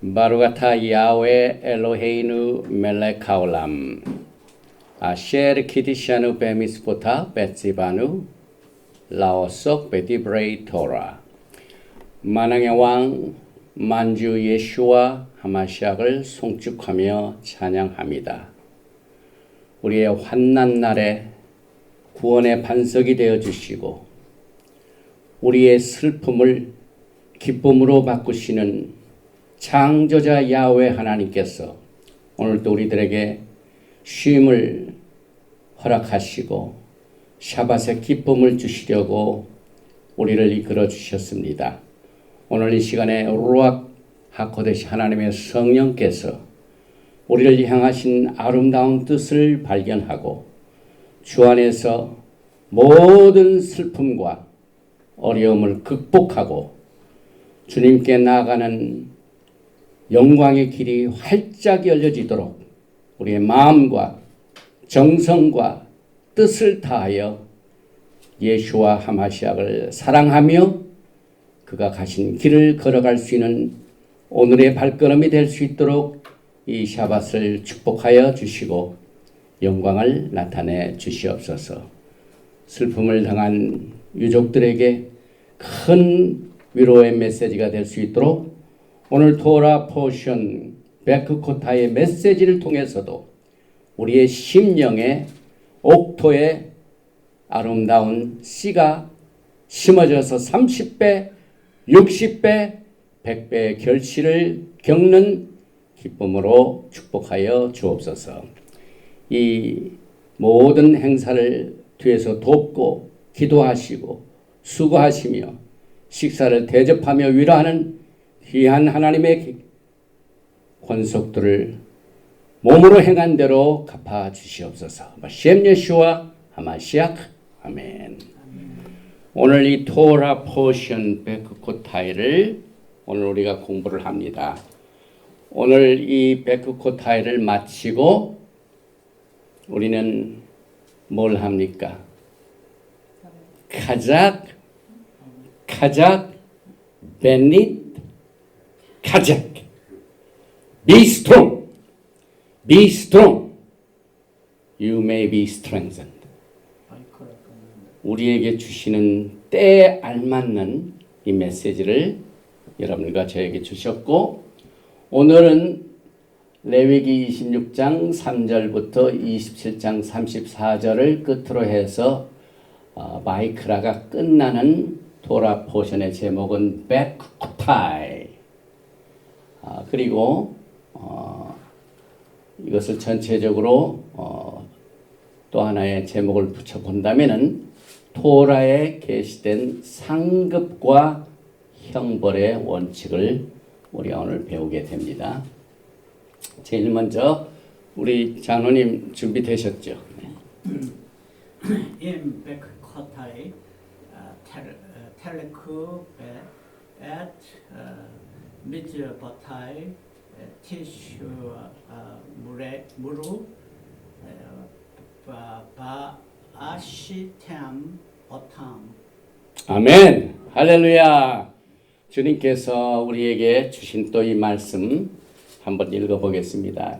바루가타 야훼 엘로헤이누 멜렉 하올람 아셰르 키디샤누 베미스포타 베츠바누 라오속 베디브레이 토라 만왕의 왕 만주 예슈와 하마시약을 송축하며 찬양합니다. 우리의 환난 날에 구원의 반석이 되어 주시고 우리의 슬픔을 기쁨으로 바꾸시는 창조자 야훼 하나님께서 오늘도 우리들에게 쉼을 허락하시고 샤밧의 기쁨을 주시려고 우리를 이끌어 주셨습니다. 오늘 이 시간에 루악 하코데시 하나님의 성령께서 우리를 향하신 아름다운 뜻을 발견하고 주 안에서 모든 슬픔과 어려움을 극복하고 주님께 나아가는 영광의 길이 활짝 열려지도록 우리의 마음과 정성과 뜻을 다하여 예수와 하마시약을 사랑하며 그가 가신 길을 걸어갈 수 있는 오늘의 발걸음이 될 수 있도록 이 샤밧을 축복하여 주시고 영광을 나타내 주시옵소서. 슬픔을 당한 유족들에게 큰 위로의 메시지가 될 수 있도록 오늘 토라 포션 베크코타의 메시지를 통해서도 우리의 심령에 옥토의 아름다운 씨가 심어져서 30배, 60배, 100배의 결실을 겪는 기쁨으로 축복하여 주옵소서. 이 모든 행사를 뒤에서 돕고 기도하시고 수고하시며 식사를 대접하며 위로하는 귀한 하나님의 권속들을 몸으로 행한 대로 갚아 주시옵소서. 셴 예슈와 하마시약 아멘. 오늘 이 토라 포션 베크코타이를 오늘 우리가 공부를 합니다. 오늘 이 베크코타이를 마치고 우리는 뭘 합니까? 카작, 베닛, 카작. Be strong. Be strong. You may be strengthened. 우리에게 주시는 때에 알맞는 이 메시지를 여러분과 저에게 주셨고 오늘은 레위기 26장 3절부터 27장 34절을 끝으로 해서 마이크라가 끝나는 토라 포션의 제목은 베크코타이. 그리고 이것을 전체적으로 또 하나의 제목을 붙여본다면은 토라에 게시된 상급과 형벌의 원칙을 우리가 오늘 배우게 됩니다. 제일 먼저 우리 장로님 준비되셨죠? In Bekhkotai, Teleku at Midjabatai, Tishu Muru, Baashitam Otam. 아멘. 할렐루야. 주님께서 우리에게 주신 또 이 말씀 한번 읽어보겠습니다.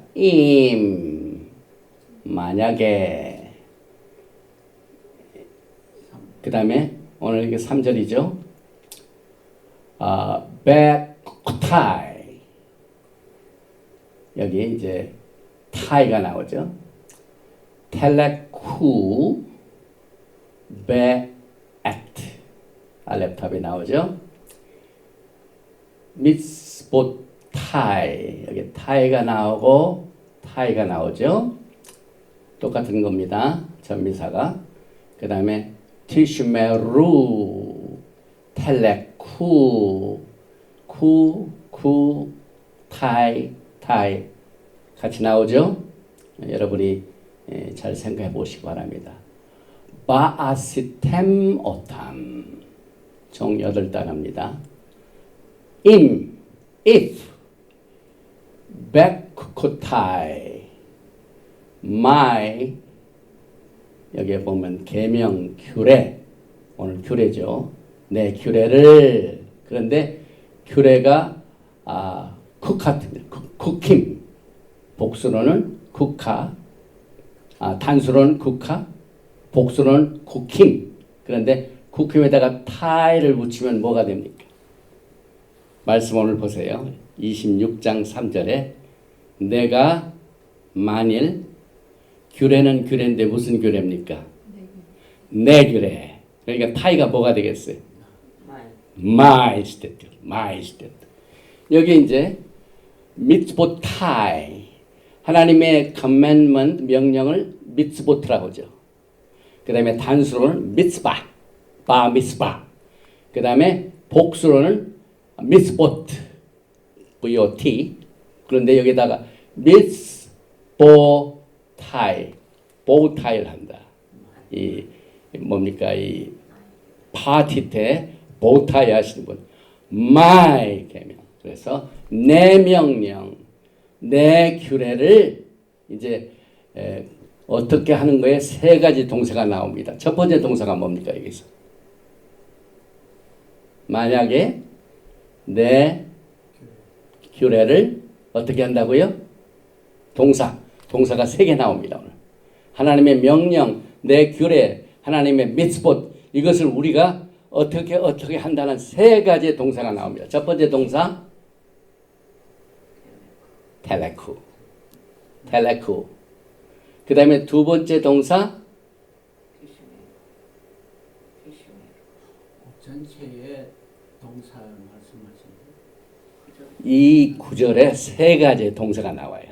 만약에 그 다음에 오늘 이게 3절이죠. 베크코타이 여기 이제 타이가 나오죠. 텔레쿠 베액트 알렙탑이 나오죠. 미스보타이 여기 타이가 나오고 타이가 나오죠. 똑같은 겁니다. 전미사가. 그 다음에 티슈메루 텔레쿠 쿠 타이 같이 나오죠. 여러분이 잘 생각해 보시기 바랍니다. 바아시템 오탐 총 8단어입니다. if, 베크코타이, my 여기에 보면 계명 규례 오늘 규례죠. 내 규례를 그런데 규례가 쿠카입니다. 쿠킹. 복수로는 쿠카. 단수로는 쿠카. 복수로는 쿠킹. 그런데 쿠킹에다가 타이를 붙이면 뭐가 됩니까? 말씀 오늘 보세요. 26장 3절에 내가 만일 규례는 규례인데 무슨 규례입니까? 내 규례. 그러니까 타이가 뭐가 되겠어요? My statute. My statute. 여기 이제 미tzvot 타이. 하나님의 commandment 명령을 미tzvot라고 하죠. 그 다음에 단수로는 미tzvah, 바 미tzvah. 그 다음에 복수로는 미tzvot, VOT. 그런데 여기다가 미tzvotai, 보우타이를 한다. 이 뭡니까 이 파티 때 보우타이 하시는 분, my 계명. 그래서 내 명령, 내 규례를 이제 어떻게 하는 거에 세 가지 동사가 나옵니다. 첫 번째 동사가 뭡니까 여기서? 만약에 내 규례를 어떻게 한다고요? 동사가 세 개 나옵니다. 오늘. 하나님의 명령, 내 규례, 하나님의 미tzvot 이것을 우리가 어떻게 한다는 세 가지의 동사가 나옵니다. 첫 번째 동사 텔레쿠. 그 다음에 두 번째 동사 전체의 동사 말씀하시는 이 구절에 세 가지의 동사가 나와요.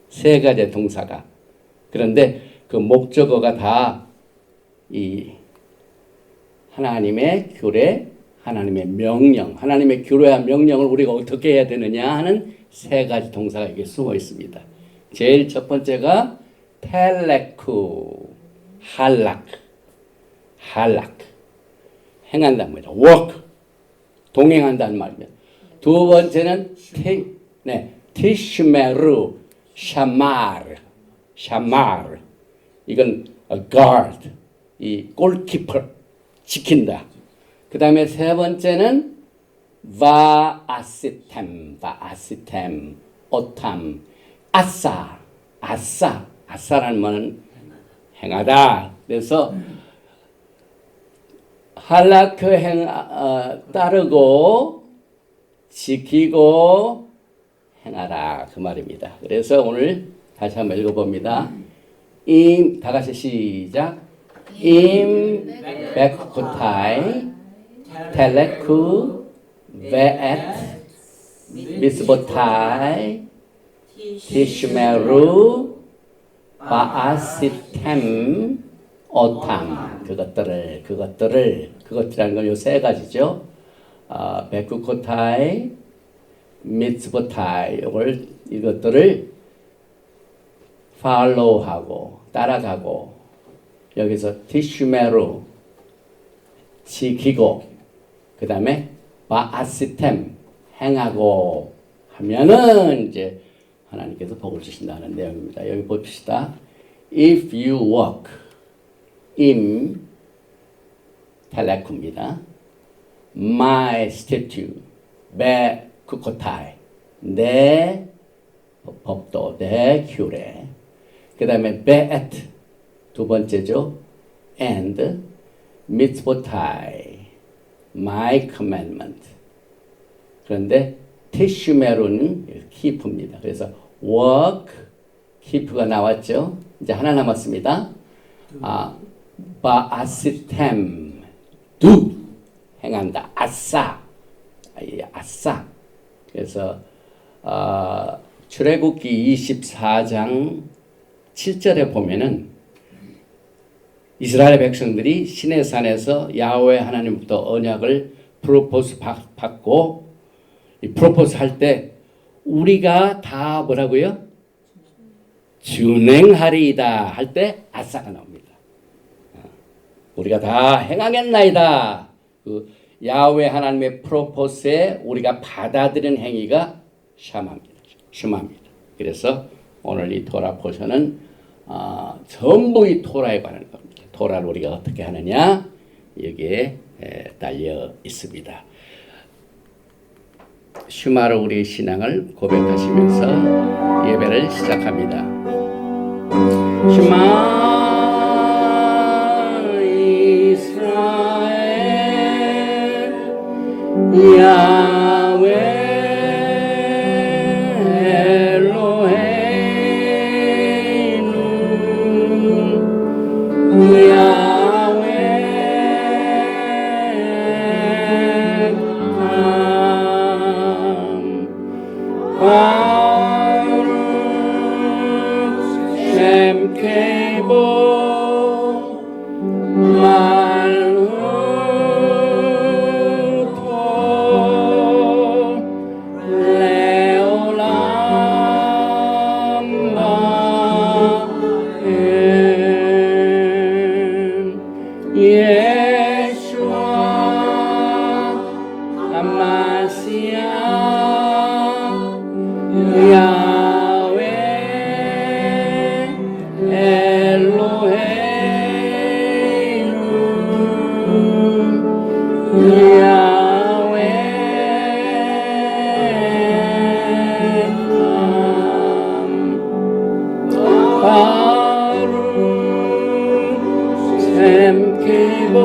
세 가지의 동사가. 그런데 그 목적어가 다 이 하나님의 규례, 하나님의 명령, 하나님의 규례와 명령을 우리가 어떻게 해야 되느냐 하는 세 가지 동사가 여기 숨어 있습니다. 제일 첫 번째가 텔레쿠, 할락, 행한다는 말이죠. work, 동행한다는 말입니다. 두 번째는 티슈메루, 샤마르. 이건 guard, 이 골키퍼, 지킨다. 그 다음에 세 번째는 바아시템, 오탐, 아싸라는 말은 행하다. 그래서 할라크 따르고 지키고 행하라 그 말입니다. 그래서 오늘 다시 한번 읽어봅니다. 다 같이 시작. 백코타이 텔레쿠 베엣 미스보타이 티슈메루 바아시템 오탐. 그것들이라는 건 요 세 가지죠. 베쿠코타이 미츠보타이 이것들을 팔로우하고 따라가고, 여기서 티슈메루 지키고, 그 다음에 바아시템 행하고 하면은 이제 하나님께서 복을 주신다는 내용입니다. 여기 봅시다. If you walk in 텔레쿠입니다. My statute 베쿠코타이 내 법도 내 규례. 그 다음에 베엣 두 번째죠. and 미츠보타이 my commandment. 그런데 티슈메루는 keep입니다. 그래서 work, keep가 나왔죠. 이제 하나 남았습니다. 바아시템 do 행한다. 아싸. 그래서 출애굽기 24장 7절에 보면은 이스라엘 백성들이 시내산에서 야훼 하나님부터 언약을 프로포즈 받고 이 프로포즈 할 때 우리가 다 뭐라고요? 준행하리이다 할 때 아싸가 나옵니다. 우리가 다 행하겠나이다. 그 야훼 하나님의 프로포즈에 우리가 받아들인 행위가 슈마입니다. 그래서 오늘 이 토라 포션은 전부 이 토라에 관한 겁니다. 토라를 우리가 어떻게 하느냐 여기에 달려 있습니다. 슈마르 우리의 신앙을 고백하시면서 예배를 시작합니다. 슈마 이스라엘 야훼 엘로헤이누 야훼 바룩 셈 케이보 말루토 레올람 바엔 예수아 아마시아 야훼 엘로헤이누 야훼 바룩 셈 케이보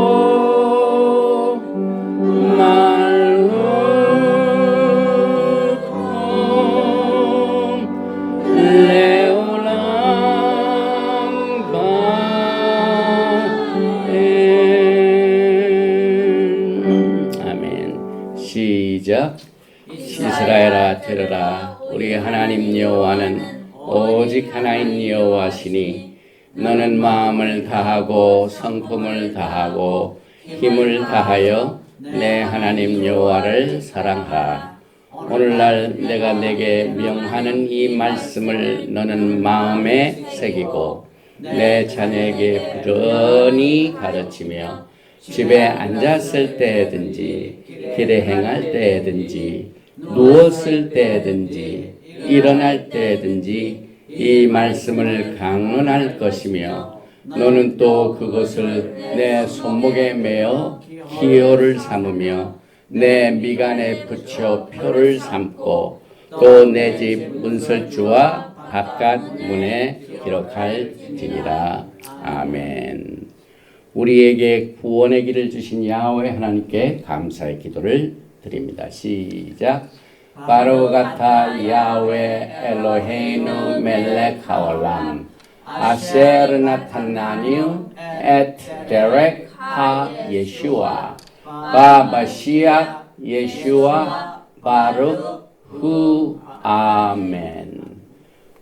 레올람 바엔 아멘. 시작. 이스라엘아 들으라. 우리 하나님 여호와는 오직 하나인 여호와시니 너는 마음을 다하고 성품을 다하고 힘을 다하여 내 하나님 여호와를 사랑하라. 오늘날 내가 내게 명하는 이 말씀을 너는 마음에 새기고 내 자녀에게 부지런히 가르치며 집에 앉았을 때든지 길에 행할 때든지 누웠을 때든지 일어날 때든지 이 말씀을 강론할 것이며 너는 또 그것을 내 손목에 매어 기호를 삼으며 내 미간에 붙여 표를 삼고 또 내 집 문설주와 바깥 문에 기록할지니라. 아멘. 우리에게 구원의 길을 주신 야훼 하나님께 감사의 기도를 드립니다. 시작. 바로가타 야훼 엘로헤이누 멜렉 하올람 아세르 나타나니우 엣 데렉 하 예슈아 바바시아 예슈아 바룩 후 아멘.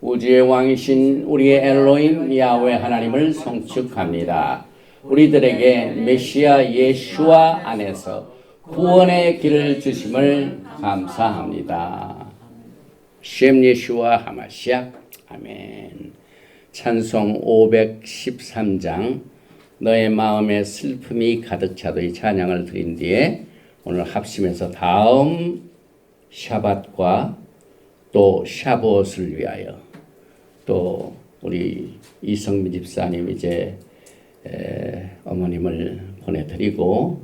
우주의 왕이신 우리의 엘로힘 야훼 하나님을 송축합니다. 우리들에게 메시아 예슈아 안에서 구원의 길을 주심을 감사합니다. 쉔 예슈아 하마시아 아멘. 찬송 513장 너의 마음에 슬픔이 가득 차도록 찬양을 드린 뒤에 오늘 합심해서 다음 샤밧과 또 샤봇을 위하여 또 우리 이성민 집사님 이제 어머님을 보내드리고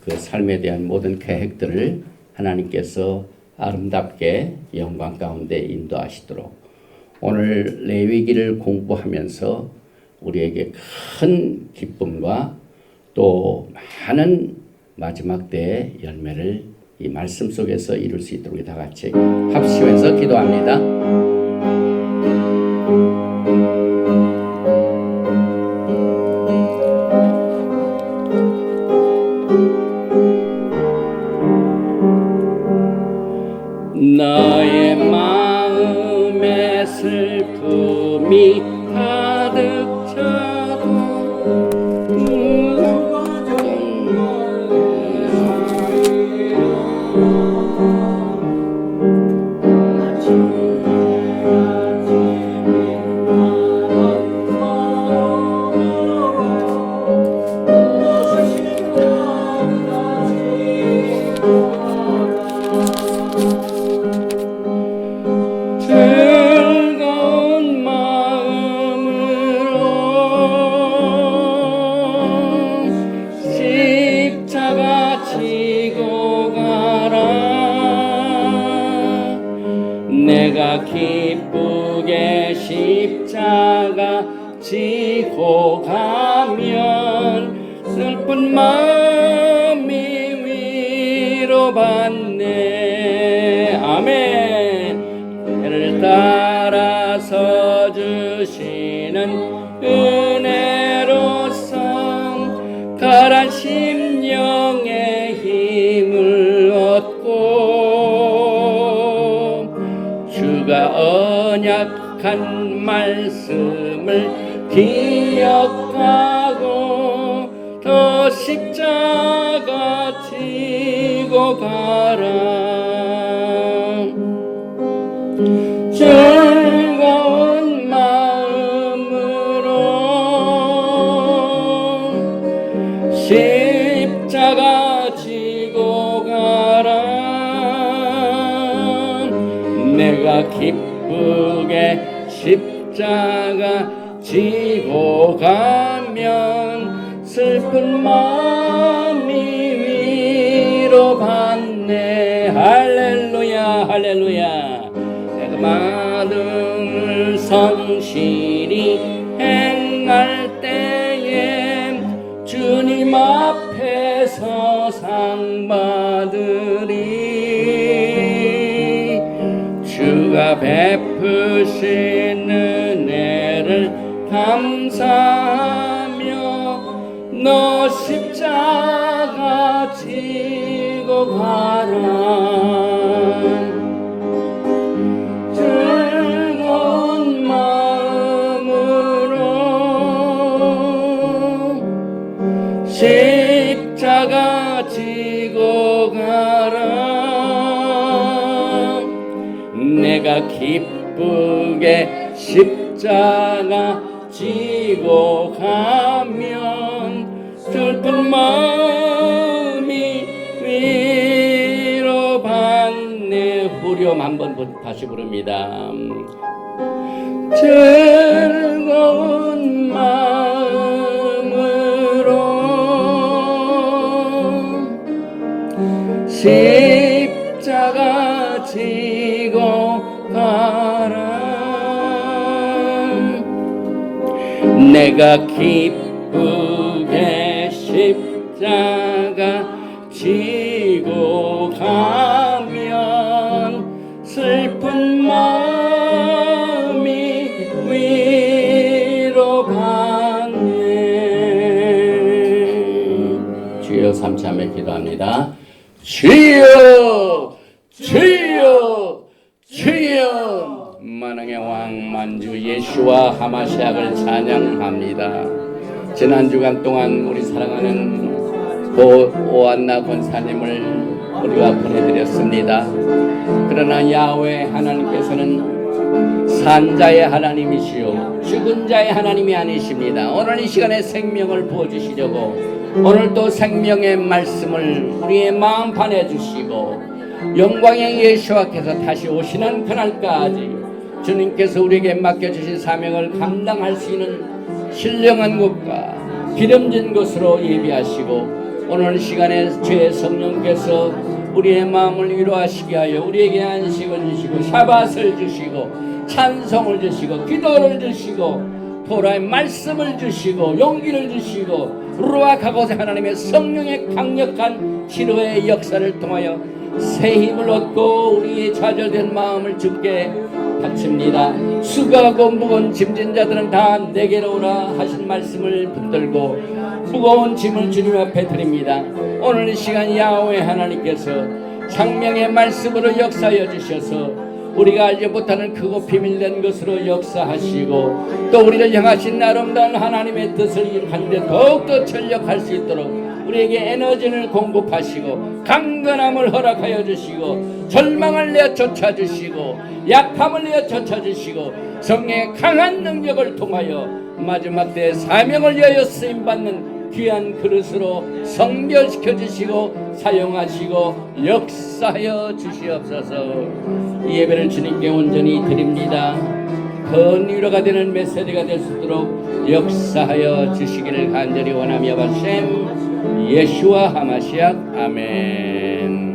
그 삶에 대한 모든 계획들을 하나님께서 아름답게 영광 가운데 인도하시도록 오늘 레위기를 공부하면서 우리에게 큰 기쁨과 또 많은 마지막 때의 열매를 이 말씀 속에서 이룰 수 있도록 다 같이 합심해서 기도합니다. 너의 마음에 슬픔이 가득 차도 즐거운 마음 내가 기쁘게 십자가 지고 가면 슬픈 마음이 위로받네. 아멘. 해를 따라서 주시는 은혜로서 가란 심령의 힘을 얻고 주가 언약한 말씀을 기억하고 더 십자가 지고 가라. 즐거운 마음으로 십자가 지고 가라. 내가 기쁘게 십자가 지고 가면 슬픈 마음이 위로받네. 할렐루야 할렐루야. 내가 마음을 성실히 행할 때에 주님 앞에서 상 받으리. 주가 베푸신 은혜를 감사하며 너 십자가 지고 가라. 즐거운 마음으로 십자가 지고 가라. 내가 기쁘게 십자가 지고 가면 슬픈 마음이 위로받네. 후렴 한번 다시 부릅니다. 즐거운 마음으로 십자가 지고 가라. 내가 기쁘게 십자가 지고 가면 슬픈 마음이 위로받네. 주여 삼참에 기도합니다. 주여 주여 주여. 만왕의 왕 만주 예수와 하마시약을 찬양합니다. 지난 주간 동안 우리 사랑하는 오한나 권사님을 우리가 보내드렸습니다. 그러나 야훼 하나님께서는 산자의 하나님이시요 죽은 자의 하나님이 아니십니다. 오늘 이 시간에 생명을 부어주시려고 오늘 또 생명의 말씀을 우리의 마음판에 주시고 영광의 예수와께서 다시 오시는 그날까지 주님께서 우리에게 맡겨주신 사명을 감당할 수 있는 신령한 곳과 기름진 곳으로 예비하시고 오늘 시간에 주의 성령께서 우리의 마음을 위로하시게 하여 우리에게 안식을 주시고 샤밧을 주시고 찬송을 주시고 기도를 주시고 토라의 말씀을 주시고 용기를 주시고 루아카고세 하나님의 성령의 강력한 치료의 역사를 통하여 새 힘을 얻고 우리의 좌절된 마음을 주께 바칩니다. 수고하고 무거운 짐진 자들은 다 내게로 오라 하신 말씀을 붙들고 무거운 짐을 주님 앞에 드립니다. 오늘 이 시간 야훼 하나님께서 생명의 말씀으로 역사하여 주셔서 우리가 알지 못하는 크고 비밀된 것으로 역사하시고 또 우리를 향하신 아름다운 하나님의 뜻을 일하는데 더욱더 전력할 수 있도록 우리에게 에너지를 공급하시고 강건함을 허락하여 주시고 절망을 내어 쫓아주시고 약함을 내어 쫓아주시고 성령의 강한 능력을 통하여 마지막 때의 사명을 위하여 쓰임받는 귀한 그릇으로 성별시켜 주시고 사용하시고 역사하여 주시옵소서. 이 예배를 주님께 온전히 드립니다. 큰 위로가 되는 메시지가 될 수 있도록 역사하여 주시기를 간절히 원하며 바셈 예수와 하마시약 아멘.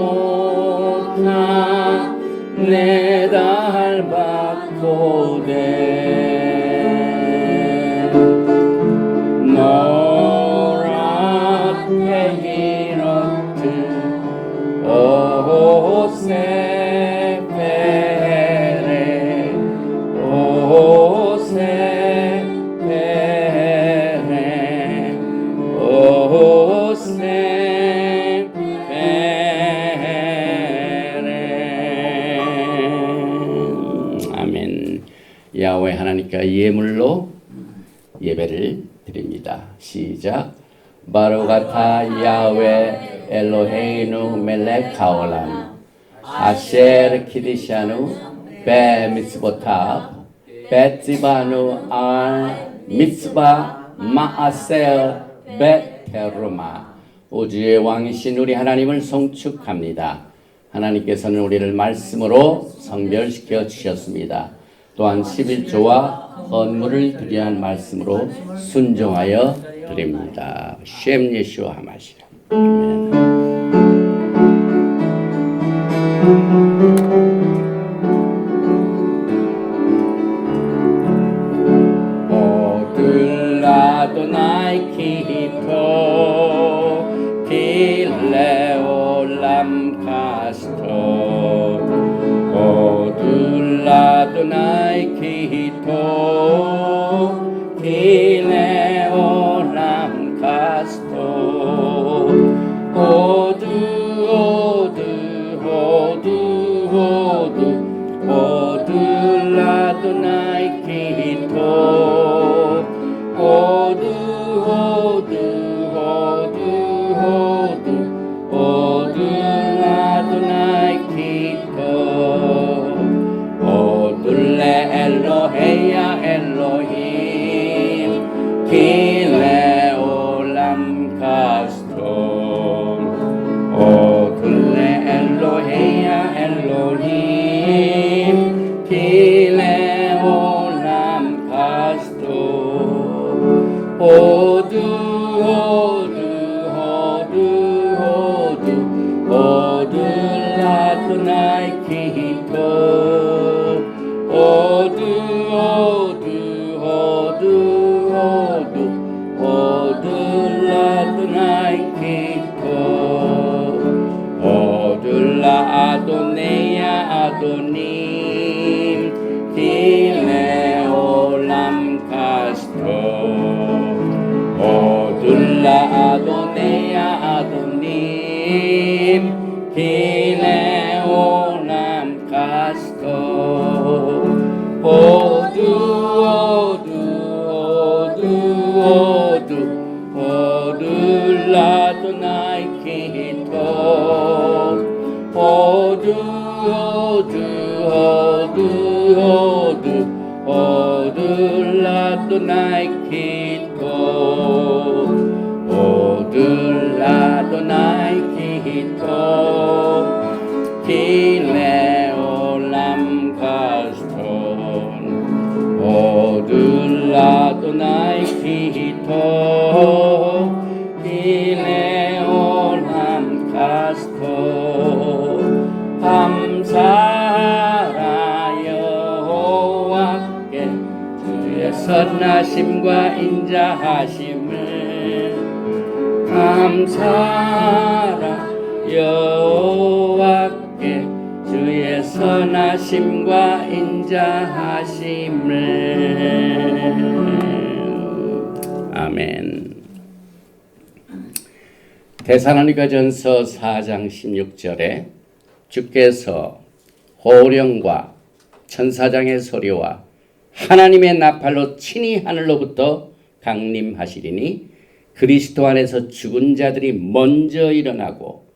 못하 내달 받고대 노랗게 이렇듯 오세페레 오세페레 오세페레 아멘. 야훼 하나님께 예물로 예배를 드립니다. 시작. 바로가타 야훼 엘로헤이누 멜렉 하올람 아셰르 키디샤누 베 미츠보탑 베티바누 알 미츠바 마아셀 베테루마. 우주의 왕이신 우리 하나님을 송축합니다. 하나님께서는 우리를 말씀으로 성별시켜 주셨습니다. 또한 11조와 헌물을 드려야 할 말씀으로 순종하여 드립니다. 쉔 예수와 하마시라. 아멘. 오들 아도나이 키토 딜레올람 카스토 오들 아도나이 키토 딜레올람 카스토 오드 오드 오드 오드 오드 라도나이 키토 오드 오드 오드 오드 오드 라도나이 키토 오둘레 엘로헤야 엘로힘 킬레올람 카스토 오둘레 엘로헤야 엘로힘 킬레올람 카스토 오두 오두 오두 오두 오두 라도나이 키토 오두 오두 오두 오두 오두 라도나이 키토 오둘라 아도네야 아도님 딜레올람 카스토 오둘라 아도네야 아도님 딜레올람 카스토 오두 오두 오두 오두 오두 라도나이 키토 오두 오두 오두 오두 오두 라도나이 키토 오두 라도나이 키토 킬레올람 카스톤 오두 라도나이 키토 킬레올람 카스토 감사하라 여호와께 주의 선하심과 인자하심을 감사하라 여호와께 주의 선하심과 인자하심을 아멘. 데살로니가전서 4장 16절에 주께서 호령과 천사장의 소리와 하나님의 나팔로 친히 하늘로부터 강림하시리니 그리스도 안에서 죽은 자들이 먼저 일어나고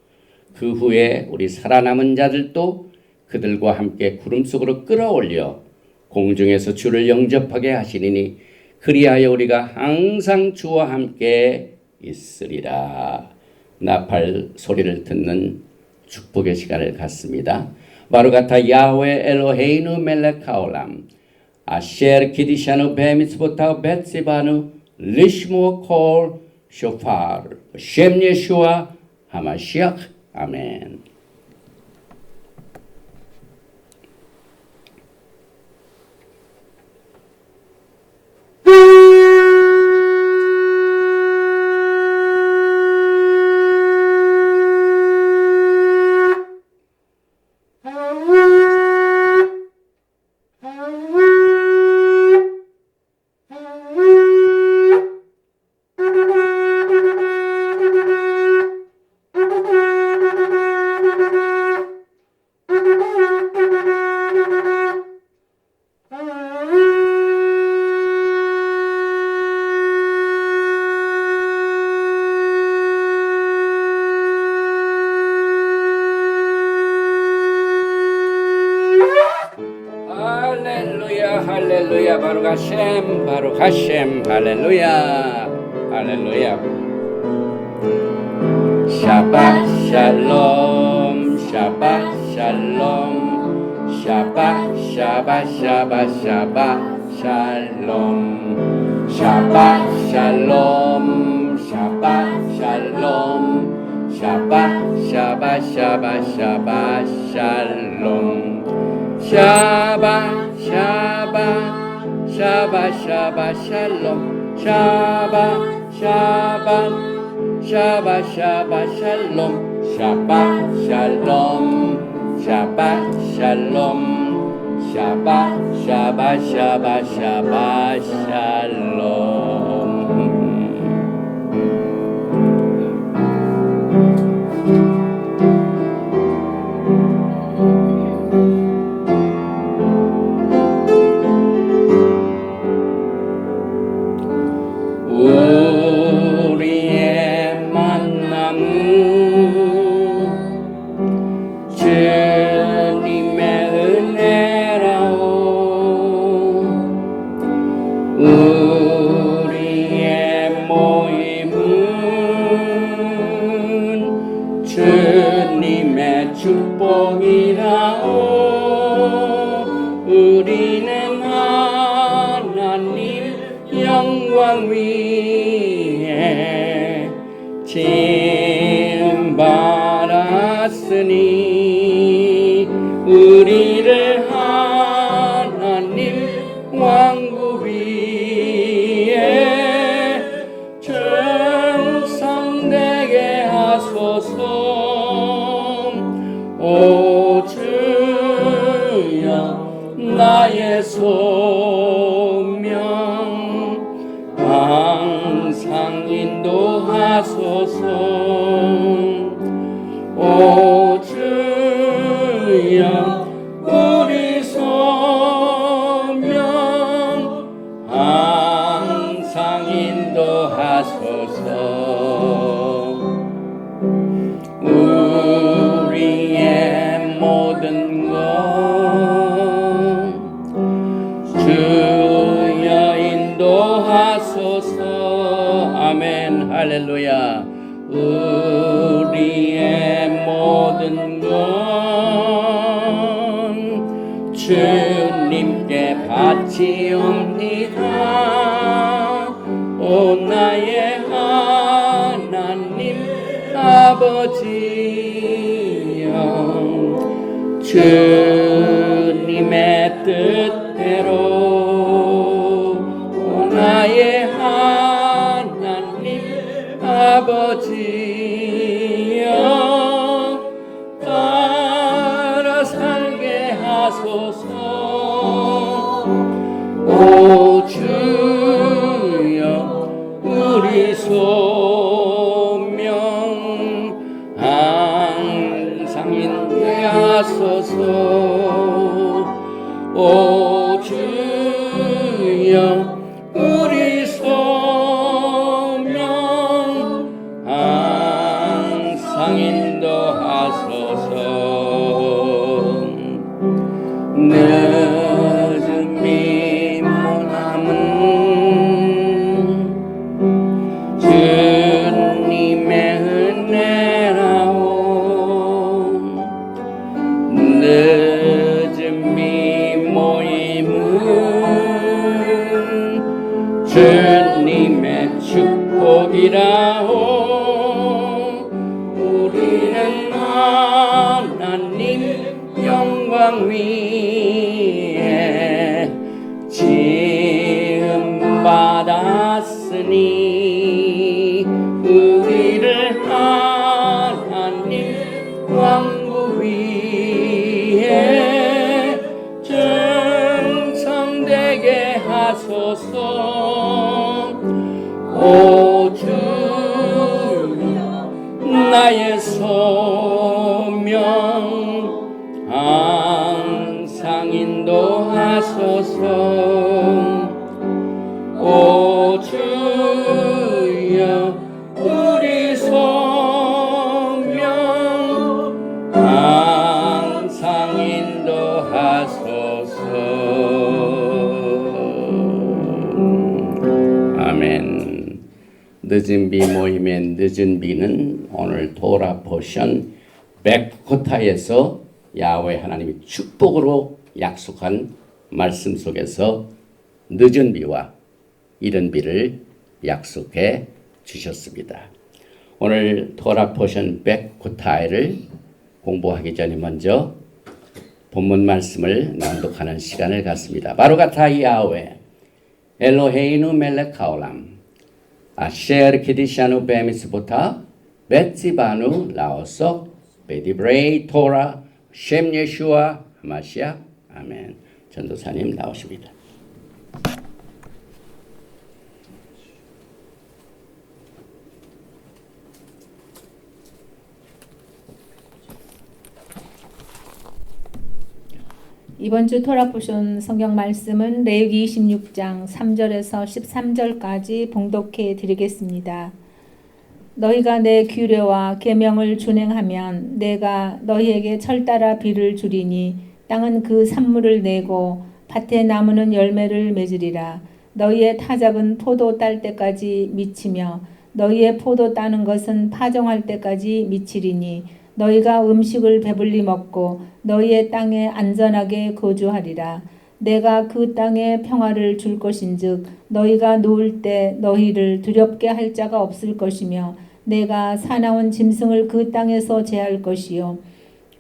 그 후에 우리 살아남은 자들도 그들과 함께 구름 속으로 끌어올려 공중에서 주를 영접하게 하시리니 그리하여 우리가 항상 주와 함께 있으리라. 나팔 소리를 듣는 축복의 시간을 갖습니다. 바로가타 야훼 엘로헤이누 멜렉 하올람 아셰르 키디샤누 베미츠보타 베츠바누 리시모 콜 쇼파르 쉔 예수와 하마시ach 아멘. 할렐루야 바룩 하셈 바룩 하셈 할렐루야 할렐루야 샤ባት 샬롬 샤ባት 샬롬 샤ባት 샤ባት 샤ባት 샤ባት 샬롬 샤ባት 샬롬 샤ባት 샬롬 샤ባት 샤ባት 샤ባት 샤ባት 샬롬 샤ባት 샤ባት 샤ባት 샤ባት 샬롬 샤ባት 샤ባት 샤ባት 샤ባት 샬롬 샤ባት 샬롬 샤ባት 샬롬 샤ባት 샤ባት 샤ባት 샤ባት 샬롬 우리의 만남은 주님의 은혜라오 우리의 모임은 주님의 축복이라오 우리는 하나님 영광 위에 지음 받았으니 우리를 하나님 왕국 위에 충성되게 하소서 오 주여 나의 소명 항상 인도하소서 오 주여 우리 소명 항상 인도하소서 우리의 모든 것 주여 인도하소서 아멘 할렐루야 우리의 모든 건 주님께 바치옵니다 오 나의 하나님 아버지여 주님의 뜻대로 오 나의 하나님 아버지여 따라 살게 하소서 오 주여 우리 소명 항상 인도하소서 오 주여 우리 소명 항상 인도하소서 늦음이 모남은 주님의 은혜라오 늦음이 모임은 주님의 축복이라오 우리는 하나님 영광 위에 지음 받았으니 우리를 하나님 왕국 위에 충성되게 하소서 오 주여 나의 소명 항상 인도하소서 오 주여 우리 소명 항상 인도하소서 늦은 비 모임의 늦은 비는 오늘 토라 포션 베코타에서 야훼 하나님이 축복으로 약속한 말씀 속에서 늦은 비와 이른 비를 약속해 주셨습니다. 오늘 토라 포션 베코타를 공부하기 전에 먼저 본문 말씀을 낭독하는 시간을 갖습니다. 바루가타 야훼 엘로헤이누 멜렉 하올람 아셰르 키디샤누 베미스보타 베츠바누 라오속 베디브레이 토라 셴 예슈아 하마시아 아멘. 전도사님 나오십니다. 이번 주 토라 포션 성경 말씀은 레위기 26장 3절에서 13절까지 봉독해 드리겠습니다. 너희가 내 규례와 계명을 준행하면 내가 너희에게 철따라 비를 주리니 땅은 그 산물을 내고 밭의 나무는 열매를 맺으리라. 너희의 타작은 포도 딸 때까지 미치며 너희의 포도 따는 것은 파종할 때까지 미치리니 너희가 음식을 배불리 먹고 너희의 땅에 안전하게 거주하리라. 내가 그 땅에 평화를 줄 것인즉 너희가 누울 때 너희를 두렵게 할 자가 없을 것이며 내가 사나운 짐승을 그 땅에서 제할 것이요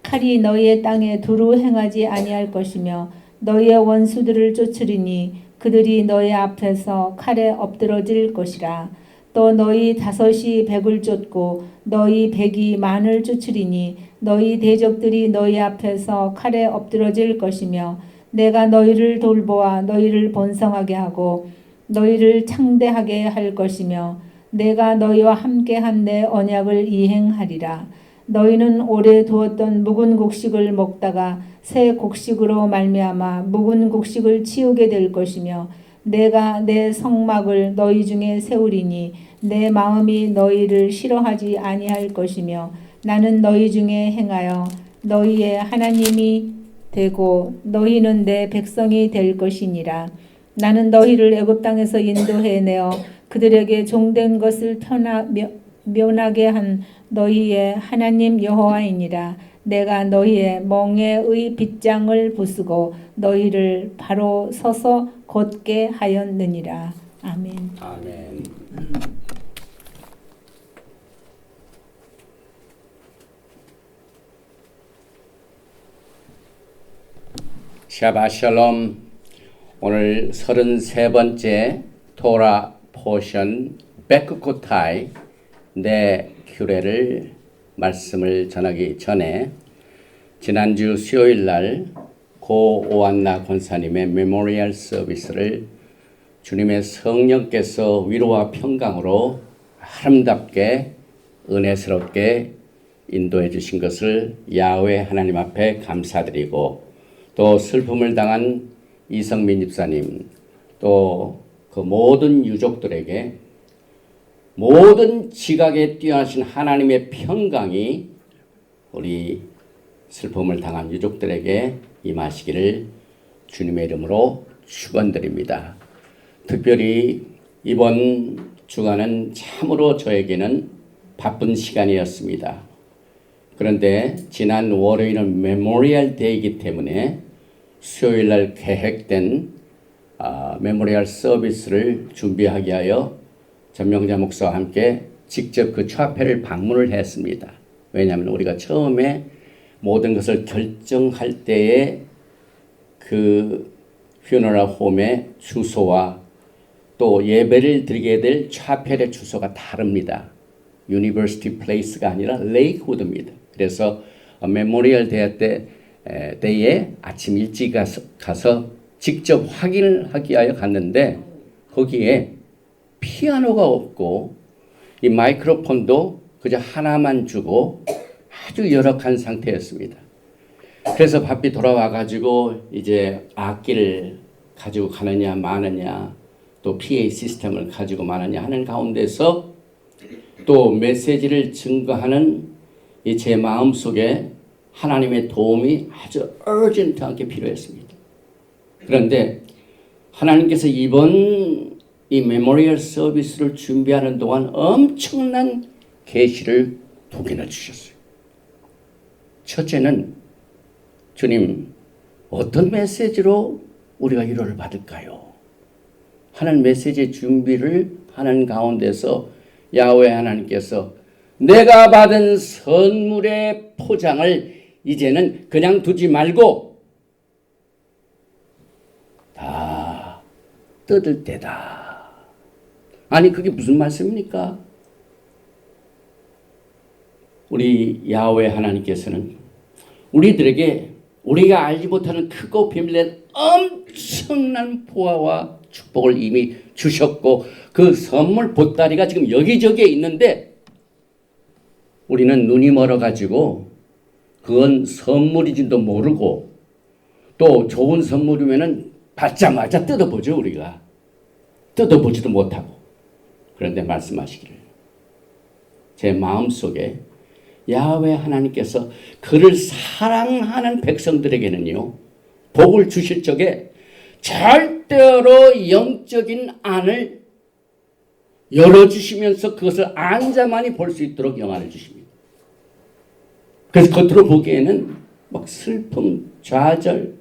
칼이 너희의 땅에 두루 행하지 아니할 것이며 너희의 원수들을 쫓으리니 그들이 너희 앞에서 칼에 엎드러질 것이라. 또 너희 다섯이 백을 쫓고 너희 백이 만을 쫓으리니 너희 대적들이 너희 앞에서 칼에 엎드러질 것이며 내가 너희를 돌보아 너희를 번성하게 하고 너희를 창대하게 할 것이며 내가 너희와 함께한 내 언약을 이행하리라. 너희는 오래 두었던 묵은 곡식을 먹다가 새 곡식으로 말미암아 묵은 곡식을 치우게 될 것이며 내가 내 성막을 너희 중에 세우리니 내 마음이 너희를 싫어하지 아니할 것이며 나는 너희 중에 행하여 너희의 하나님이 되고 너희는 내 백성이 될 것이니라. 나는 너희를 애굽 땅에서 인도해내어 그들에게 종된 것을 면하게 한 너희의 하나님 여호와이니라. 내가 너희의 멍에의 빗장을 부수고 너희를 바로 서서 걷게 하였느니라. 아멘. 아멘. 샤바샬롬. 오늘 33번째 토라 포션 베크코타이 내 규례를 말씀을 전하기 전에 지난주 수요일 날 고 오한나 권사님의 메모리얼 서비스를 주님의 성령께서 위로와 평강으로 아름답게 은혜스럽게 인도해 주신 것을 야훼 하나님 앞에 감사드리고 또 슬픔을 당한 이성민 집사님 또 그 모든 유족들에게 모든 지각에 뛰어나신 하나님의 평강이 우리 슬픔을 당한 유족들에게 임하시기를 주님의 이름으로 축원드립니다. 특별히 이번 주간은 참으로 저에게는 바쁜 시간이었습니다. 그런데 지난 월요일은 메모리얼 데이이기 때문에 수요일 날 계획된 메모리얼 서비스를 준비하기 위하여 전명자 목사와 함께 직접 그 차페를 방문을 했습니다. 왜냐하면 우리가 처음에 모든 것을 결정할 때에 그 퓨너럴 홈의 주소와 또 예배를 드리게 될 차펠의 주소가 다릅니다. 유니버시티 플레이스가 아니라 레이크우드입니다. 그래서 메모리얼 데이에 아침 일찍 가서 직접 확인을 하기 위하여 갔는데 거기에 피아노가 없고 이 마이크로폰도 그저 하나만 주고 아주 열악한 상태였습니다. 그래서 바삐 돌아와 가지고 이제 악기를 가지고 가느냐 마느냐 또 PA 시스템을 가지고 마느냐 하는 가운데서 또 메시지를 증거하는 이 제 마음속에 하나님의 도움이 아주 urgent하게 필요했습니다. 그런데 하나님께서 이번 이 메모리얼 서비스를 준비하는 동안 엄청난 계시를 두 개나 주셨어요. 첫째는 주님 어떤 메시지로 우리가 위로를 받을까요? 하는 메시지 준비를 하는 가운데서 야훼 하나님께서 내가 받은 선물의 포장을 이제는 그냥 두지 말고 다 뜯을 때다. 아니 그게 무슨 말씀입니까? 우리 야훼 하나님께서는 우리들에게 우리가 알지 못하는 크고 비밀된 엄청난 보화와 축복을 이미 주셨고 그 선물 보따리가 지금 여기저기에 있는데 우리는 눈이 멀어가지고 그건 선물인지도 모르고 또 좋은 선물이면은 받자마자 뜯어보죠. 우리가 뜯어보지도 못하고. 그런데 말씀하시기를 제 마음속에 야훼 하나님께서 그를 사랑하는 백성들에게는요 복을 주실 적에 절대로 영적인 안을 열어주시면서 그것을 안자만이 볼 수 있도록 영안을 주십니다. 그래서 겉으로 보기에는 막 슬픔, 좌절,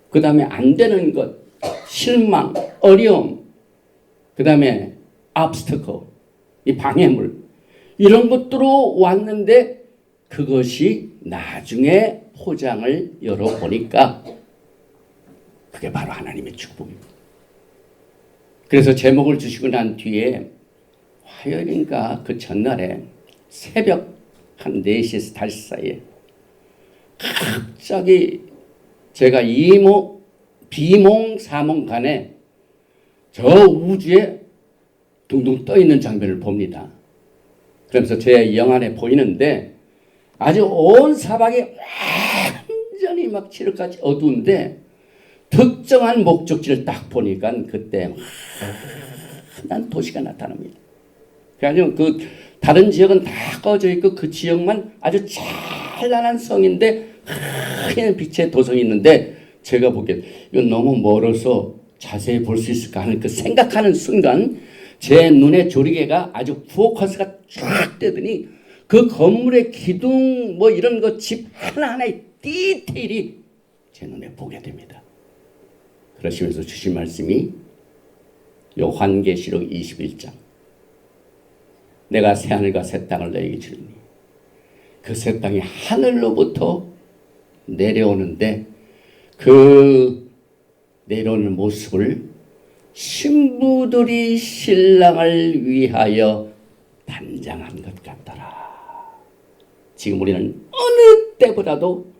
그 다음에 안 되는 것, 실망, 어려움, 그 다음에 obstacle, 이 방해물 이런 것들로 왔는데 그것이 나중에 포장을 열어보니까 그게 바로 하나님의 축복입니다. 그래서 제목을 주시고 난 뒤에 화요일인가 그 전날에 새벽 한 4시에서 5시 사이에 갑자기 제가 비몽사몽간에 저 우주에 둥둥 떠 있는 장면을 봅니다. 그러면서 제 영안에 보이는데 아주 온 사방이 완전히 막 칠흑같이 어두운데 특정한 목적지를 딱 보니까 그때 한 도시가 나타납니다. 그래가지고 그 다른 지역은 다 꺼져 있고 그 지역만 아주 찬란한 성인데 하얀 빛의 도성이 있는데 제가 보기엔 이건 너무 멀어서 자세히 볼 수 있을까 하는 그 생각하는 순간 제 눈에 조리개가 아주 포커스가 쫙 되더니 그 건물의 기둥 뭐 이런 거 집 하나하나의 디테일이 제 눈에 보게 됩니다. 그러시면서 주신 말씀이 요한계시록 21장 내가 새하늘과 새 땅을 너에게 주리니 그 새 땅이 하늘로부터 내려오는데 그 내려오는 모습을 신부들이 신랑을 위하여 단장한 것 같더라. 지금 우리는 어느 때보다도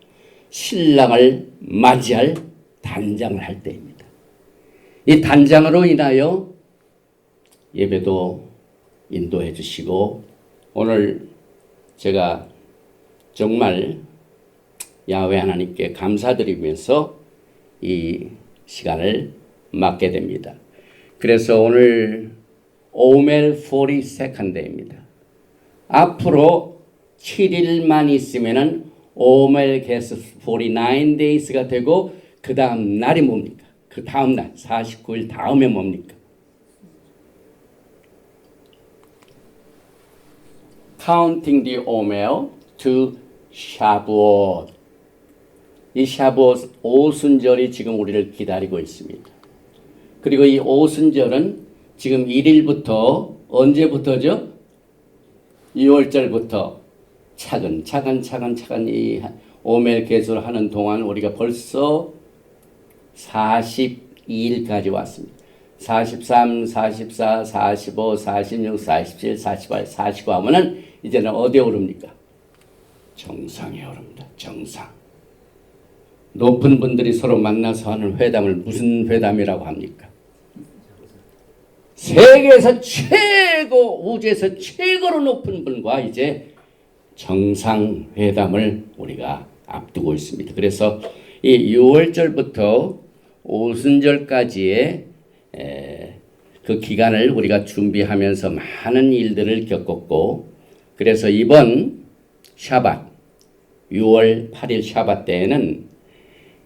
신랑을 맞이할 단장을 할 때입니다. 이 단장으로 인하여 예배도 인도해 주시고 오늘 제가 정말 야훼 하나님께 감사드리면서 이 시간을 맞게 됩니다. 그래서 오늘 오멜 42nd 데이입니다. 앞으로 7일만 있으면은 오멜 게스 49 days가 되고 그 다음 날이 뭡니까? 그 다음 날 49일 다음에 뭡니까? Counting the Omer to 샤부옷. 이 샤부옷 오순절이 지금 우리를 기다리고 있습니다. 그리고 이 오순절은 지금 1일부터 언제부터죠? 2월절부터 차근차근 이 오멜 계수를 하는 동안 우리가 벌써 42일까지 왔습니다. 43, 44, 45, 46, 47, 48, 49 하면은 이제는 어디에 오릅니까? 정상에 오릅니다. 정상. 높은 분들이 서로 만나서 하는 회담을 무슨 회담이라고 합니까? 세계에서 최고, 우주에서 최고로 높은 분과 이제 정상회담을 우리가 앞두고 있습니다. 그래서 이 6월절부터 오순절까지의 그 기간을 우리가 준비하면서 많은 일들을 겪었고, 그래서 이번 샤밧 6월 8일 샤밧 때에는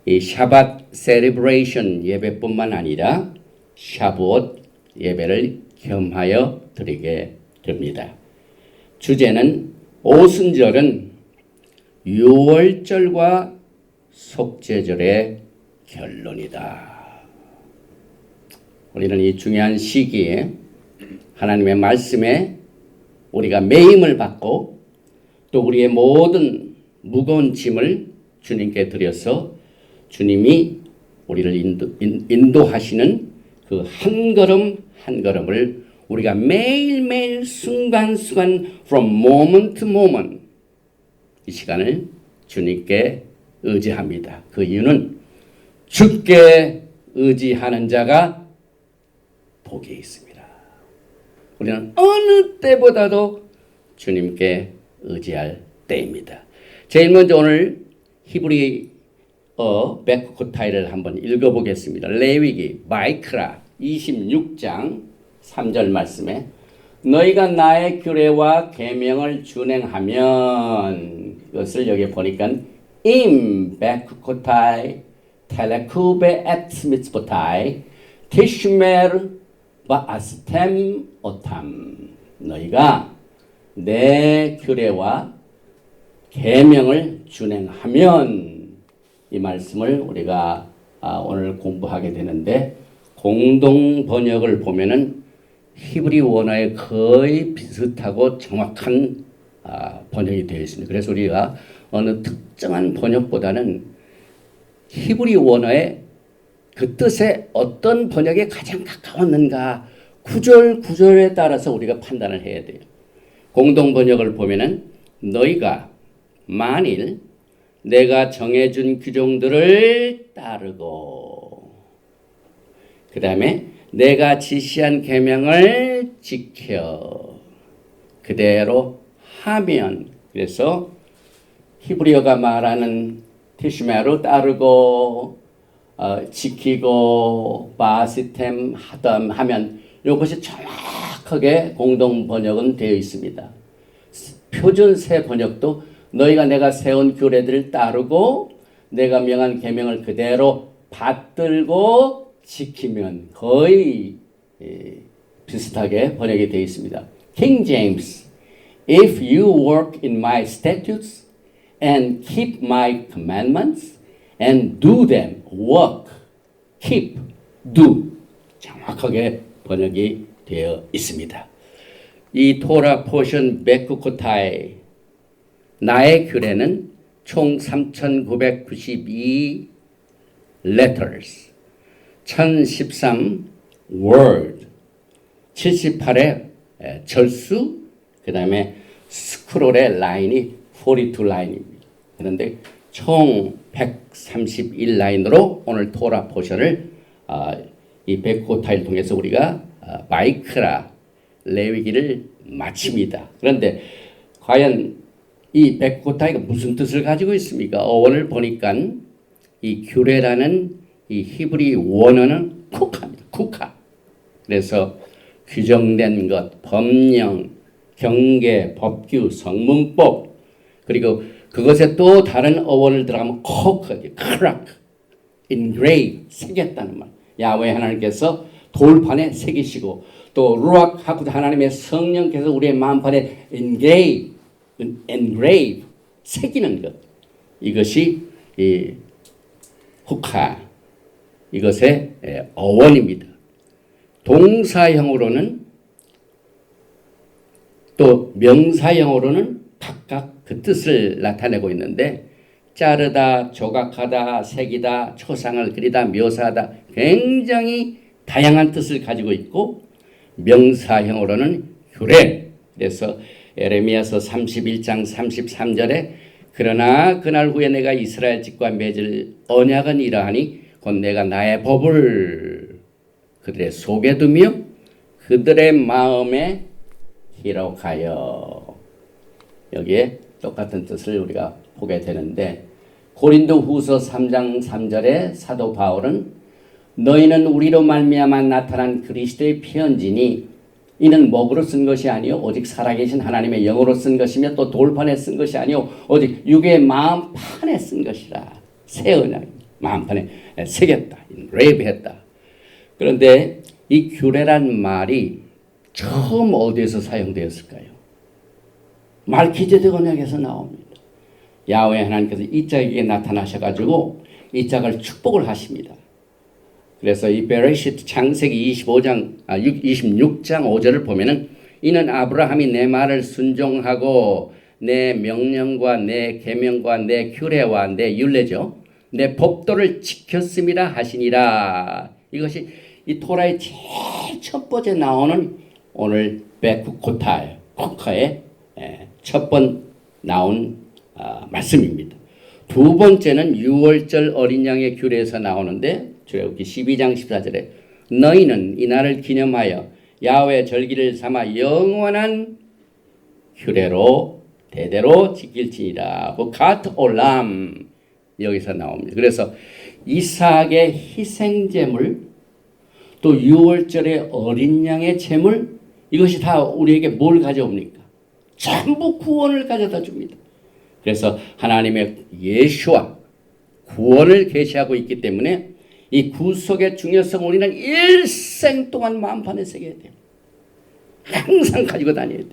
이 샤밧 세레브레이션 예배뿐만 아니라 샤부옷 예배를 겸하여 드리게 됩니다. 주제는 오순절은 유월절과 속죄절의 결론이다. 우리는 이 중요한 시기에 하나님의 말씀에 우리가 매임을 받고 또 우리의 모든 무거운 짐을 주님께 드려서 주님이 우리를 인도하시는 그 한 걸음 한 걸음을 우리가 매일매일 순간순간 from moment to moment 이 시간을 주님께 의지합니다. 그 이유는 주께 의지하는 자가 복이 있습니다. 우리는 어느 때보다도 주님께 의지할 때입니다. 제일 먼저 오늘 히브리어 베크코타이를 한번 읽어보겠습니다. 레위기 마이크라 26장 3절 말씀에 너희가 나의 규례와 계명을 준행하면 이것을 여기 보니까 임 베크코타이 텔레쿠베 에트 미츠보타이 티슈메르 바아스템 오탐 너희가 내 규례와 계명을 준행하면 이 말씀을 우리가 오늘 공부하게 되는데 공동 번역을 보면은 히브리 원어에 거의 비슷하고 정확한 번역이 되어 있습니다. 그래서 우리가 어느 특정한 번역보다는 히브리 원어의 그 뜻에 어떤 번역에 가장 가까웠는가 구절에 따라서 우리가 판단을 해야 돼요. 공동 번역을 보면은 너희가 만일 내가 정해준 규정들을 따르고 그 다음에 내가 지시한 계명을 지켜 그대로 하면 그래서 히브리어가 말하는 티슈메로 따르고 지키고 바시템 하담 하면 이것이 정확하게 공동 번역은 되어 있습니다. 표준세 번역도 너희가 내가 세운 규례들을 따르고 내가 명한 계명을 그대로 받들고 지키면 거의 비슷하게 번역이 되어 있습니다. King James, if you work in my statutes and keep my commandments and do them, work, keep, do 정확하게 번역이 되어 있습니다. 이 토라 포션 베크코타이 나의 규례는 총 3,992 letters, 1,013 word, 78의 절수, 그 다음에 스크롤의 라인이 42 라인입니다. 그런데 총 131 라인으로 오늘 토라 포션을 이 베크코타이를 통해서 우리가 마이크라 레위기를 마칩니다. 그런데 과연 이 베크코타이가 무슨 뜻을 가지고 있습니까? 어원을 보니까 이 규례라는 이 히브리 원어는 쿠카입니다. 쿠카. 그래서 규정된 것, 법령, 경계, 법규, 성문법 그리고 그것에 또 다른 어원을 들어가면 코크, 크락, engrave, 새겼다는 말. 야훼 하나님께서 돌판에 새기시고 또 루악 하쿠다 하나님의 성령께서 우리의 마음판에 engrave, 새기는 것. 이것이 이 후카, 이것의 어원입니다. 동사형으로는 또 명사형으로는 각각 그 뜻을 나타내고 있는데 자르다, 조각하다, 새기다, 초상을 그리다, 묘사하다 굉장히 다양한 뜻을 가지고 있고 명사형으로는 규례. 그래서 에레미야서 31장 33절에 그러나 그날 후에 내가 이스라엘 집과 맺을 언약은 이러하니 곧 내가 나의 법을 그들의 속에 두며 그들의 마음에 기록하여 여기에 똑같은 뜻을 우리가 보게 되는데 고린도 후서 3장 3절에 사도 바울은 너희는 우리로 말미암아 나타난 그리스도의 편지니 이는 먹으로 쓴 것이 아니요 오직 살아계신 하나님의 영으로 쓴 것이며 또 돌판에 쓴 것이 아니요 오직 육의 마음판에 쓴 것이라. 새 언약 마음판에 새겼다. engrave 했다. 그런데 이 규례란 말이 처음 어디에서 사용되었을까요? 말기제덱 언약에서 나옵니다. 야훼 하나님께서 이 짝에게 나타나셔가지고 이 짝을 축복을 하십니다. 그래서 이 베레시트 창세기 26장 5절을 보면은 이는 아브라함이 내 말을 순종하고 내 명령과 내 계명과 내 규례와 내 율례죠. 내 법도를 지켰음이라 하시니라. 이것이 이 토라의 제일 첫 번째 나오는 오늘 베쿠코타의 첫 번 나온 말씀입니다. 두 번째는 6월절 어린 양의 규례에서 나오는데 출애굽기 12장 14절에 너희는 이 날을 기념하여 야훼 절기를 삼아 영원한 규례로 대대로 지킬지니라. 가트 올람 여기서 나옵니다. 그래서 이삭의 희생제물 또 6월절의 어린 양의 제물 이것이 다 우리에게 뭘 가져옵니까? 전부 구원을 가져다 줍니다. 그래서 하나님의 예수와 구원을 계시하고 있기 때문에 이 구속의 중요성 우리는 일생 동안 마음판에 새겨야 돼요. 항상 가지고 다녀야 돼요.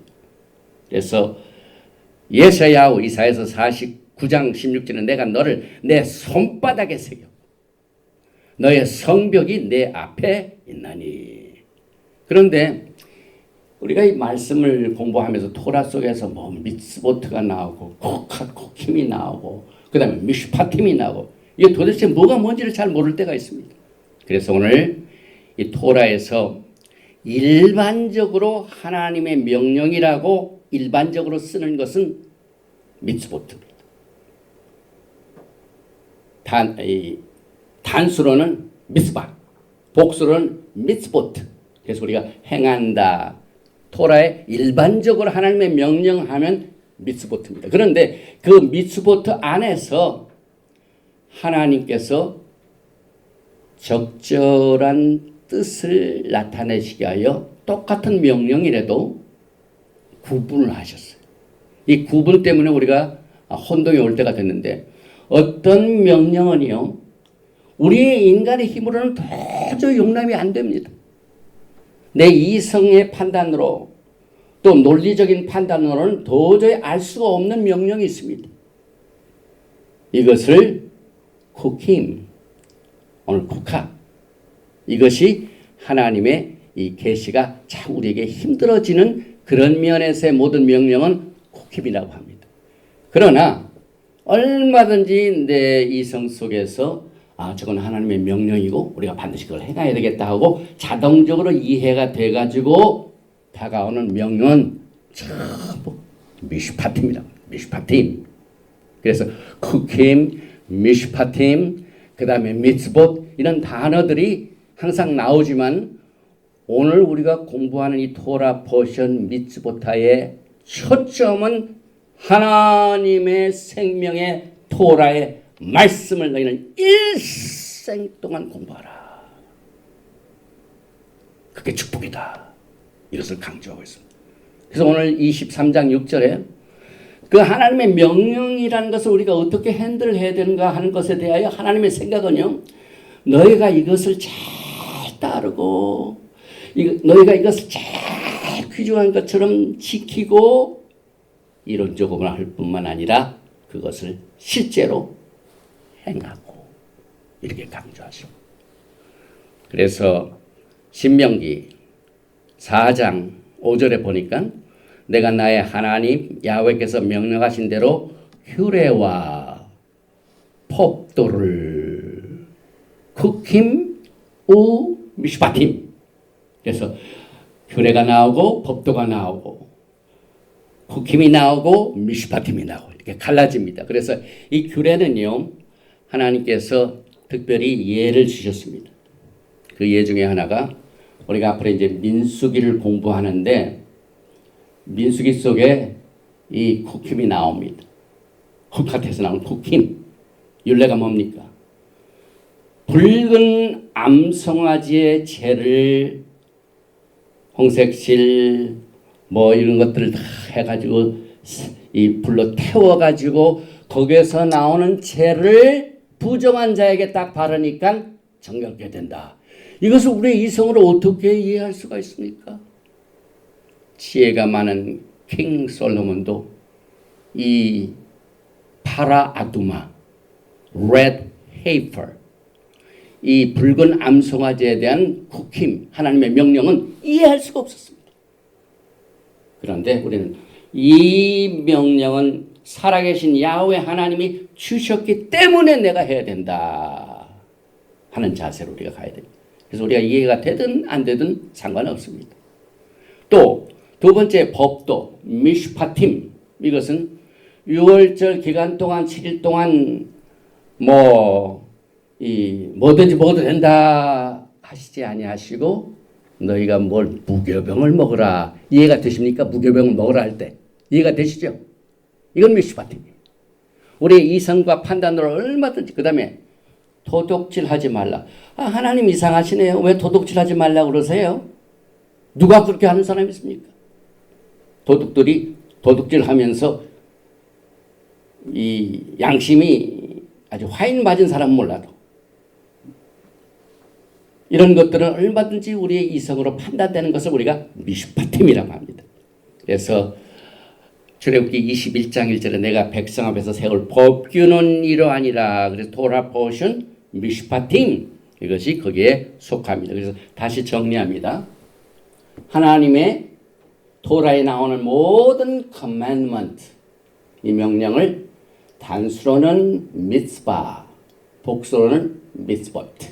그래서 예사야후 이사야서 49장 16절은 내가 너를 내 손바닥에 새겨 너의 성벽이 내 앞에 있나니. 그런데 우리가 이 말씀을 공부하면서 토라 속에서 뭐 미츠보트가 나오고 코킴이 나오고 그 다음에 미슈파팀이 나오고 이게 도대체 뭐가 뭔지를 잘 모를 때가 있습니다. 그래서 오늘 이 토라에서 일반적으로 하나님의 명령이라고 일반적으로 쓰는 것은 미츠보트입니다. 단수로는 미스바, 복수로는 미츠보트. 그래서 우리가 행한다. 토라에 일반적으로 하나님의 명령하면 미츠보트입니다. 그런데 그 미츠보트 안에서 하나님께서 적절한 뜻을 나타내시게 하여 똑같은 명령이라도 구분을 하셨어요. 이 구분 때문에 우리가 혼동이 올 때가 됐는데 어떤 명령은요 우리의 인간의 힘으로는 도저히 용납이 안 됩니다. 내 이성의 판단으로 또 논리적인 판단으로는 도저히 알 수가 없는 명령이 있습니다. 이것을 쿠킴, 오늘 쿠카, 이것이 하나님의 이 계시가 참 우리에게 힘들어지는 그런 면에서의 모든 명령은 쿠킴이라고 합니다. 그러나 얼마든지 내 이성 속에서 저건 하나님의 명령이고 우리가 반드시 그걸 행해야 되겠다 하고 자동적으로 이해가 돼가지고 다가오는 명령은 전부 미슈파팀이다. 미슈파팀. 그래서 쿠킴, 미슈파팀, 그 다음에 미츠봇 이런 단어들이 항상 나오지만 오늘 우리가 공부하는 이 토라 포션 미츠보타의 초점은 하나님의 생명의 토라의 말씀을 너희는 일생 동안 공부하라. 그게 축복이다. 이것을 강조하고 있습니다. 그래서 오늘 23장 6절에 그 하나님의 명령이라는 것을 우리가 어떻게 핸들해야 되는가 하는 것에 대하여 하나님의 생각은요. 너희가 이것을 잘 따르고 너희가 이것을 잘 귀중한 것처럼 지키고 이론적으로 할 뿐만 아니라 그것을 실제로 행하고 이렇게 강조하십니다. 그래서 신명기 4장 5절에 보니까 내가 나의 하나님 야훼께서 명령하신 대로 규례와 법도를 쿠킴 우 미슈바팀. 그래서 규례가 나오고 법도가 나오고 쿠킴이 나오고 미슈바팀이 나오고 이렇게 갈라집니다. 그래서 이 규례는요 하나님께서 특별히 예를 주셨습니다. 그 예 중에 하나가 우리가 앞으로 이제 민수기를 공부하는데 민수기 속에 이 쿠킴이 나옵니다. 헛갓에서 나온 쿠킴. 율례가 뭡니까? 붉은 암송아지의 재를 홍색실 뭐 이런 것들을 다 해가지고 이 불로 태워가지고 거기에서 나오는 재를 부정한 자에게 딱 바르니까 정결케 된다. 이것을 우리의 이성으로 어떻게 이해할 수가 있습니까? 지혜가 많은 킹 솔로몬도 이 파라 아두마, 레드 헤이퍼, 이 붉은 암송아지에 대한 국힘, 하나님의 명령은 이해할 수가 없었습니다. 그런데 우리는 이 명령은 살아계신 야훼 하나님이 주셨기 때문에 내가 해야 된다 하는 자세로 우리가 가야 됩니다. 그래서 우리가 이해가 되든 안 되든 상관없습니다. 또 두 번째 법도 미슈파팀, 이것은 6월절 기간 동안 7일 동안 뭐든지 먹어도 된다 하시지 아니하시고 너희가 뭘 무교병을 먹으라. 이해가 되십니까? 무교병을 먹으라 할 때 이해가 되시죠? 이건 미슈파팀이에요. 우리의 이성과 판단으로 얼마든지. 그 다음에 도둑질하지 말라. 하나님 이상하시네요. 왜 도둑질하지 말라고 그러세요? 누가 그렇게 하는 사람이 있습니까? 도둑들이 도둑질하면서 이 양심이 아주 화인 맞은 사람은 몰라도 이런 것들은 얼마든지 우리의 이성으로 판단되는 것을 우리가 미슈파팀이라고 합니다. 그래서 출애굽기 21장 1절에 내가 백성 앞에서 세울 법규는 이러하니라. 그래서 토라 포션 미슈파팀, 이것이 거기에 속합니다. 그래서 다시 정리합니다. 하나님의 토라에 나오는 모든 commandment, 이 명령을 단수로는 미tz바, 복수로는 미tzvot.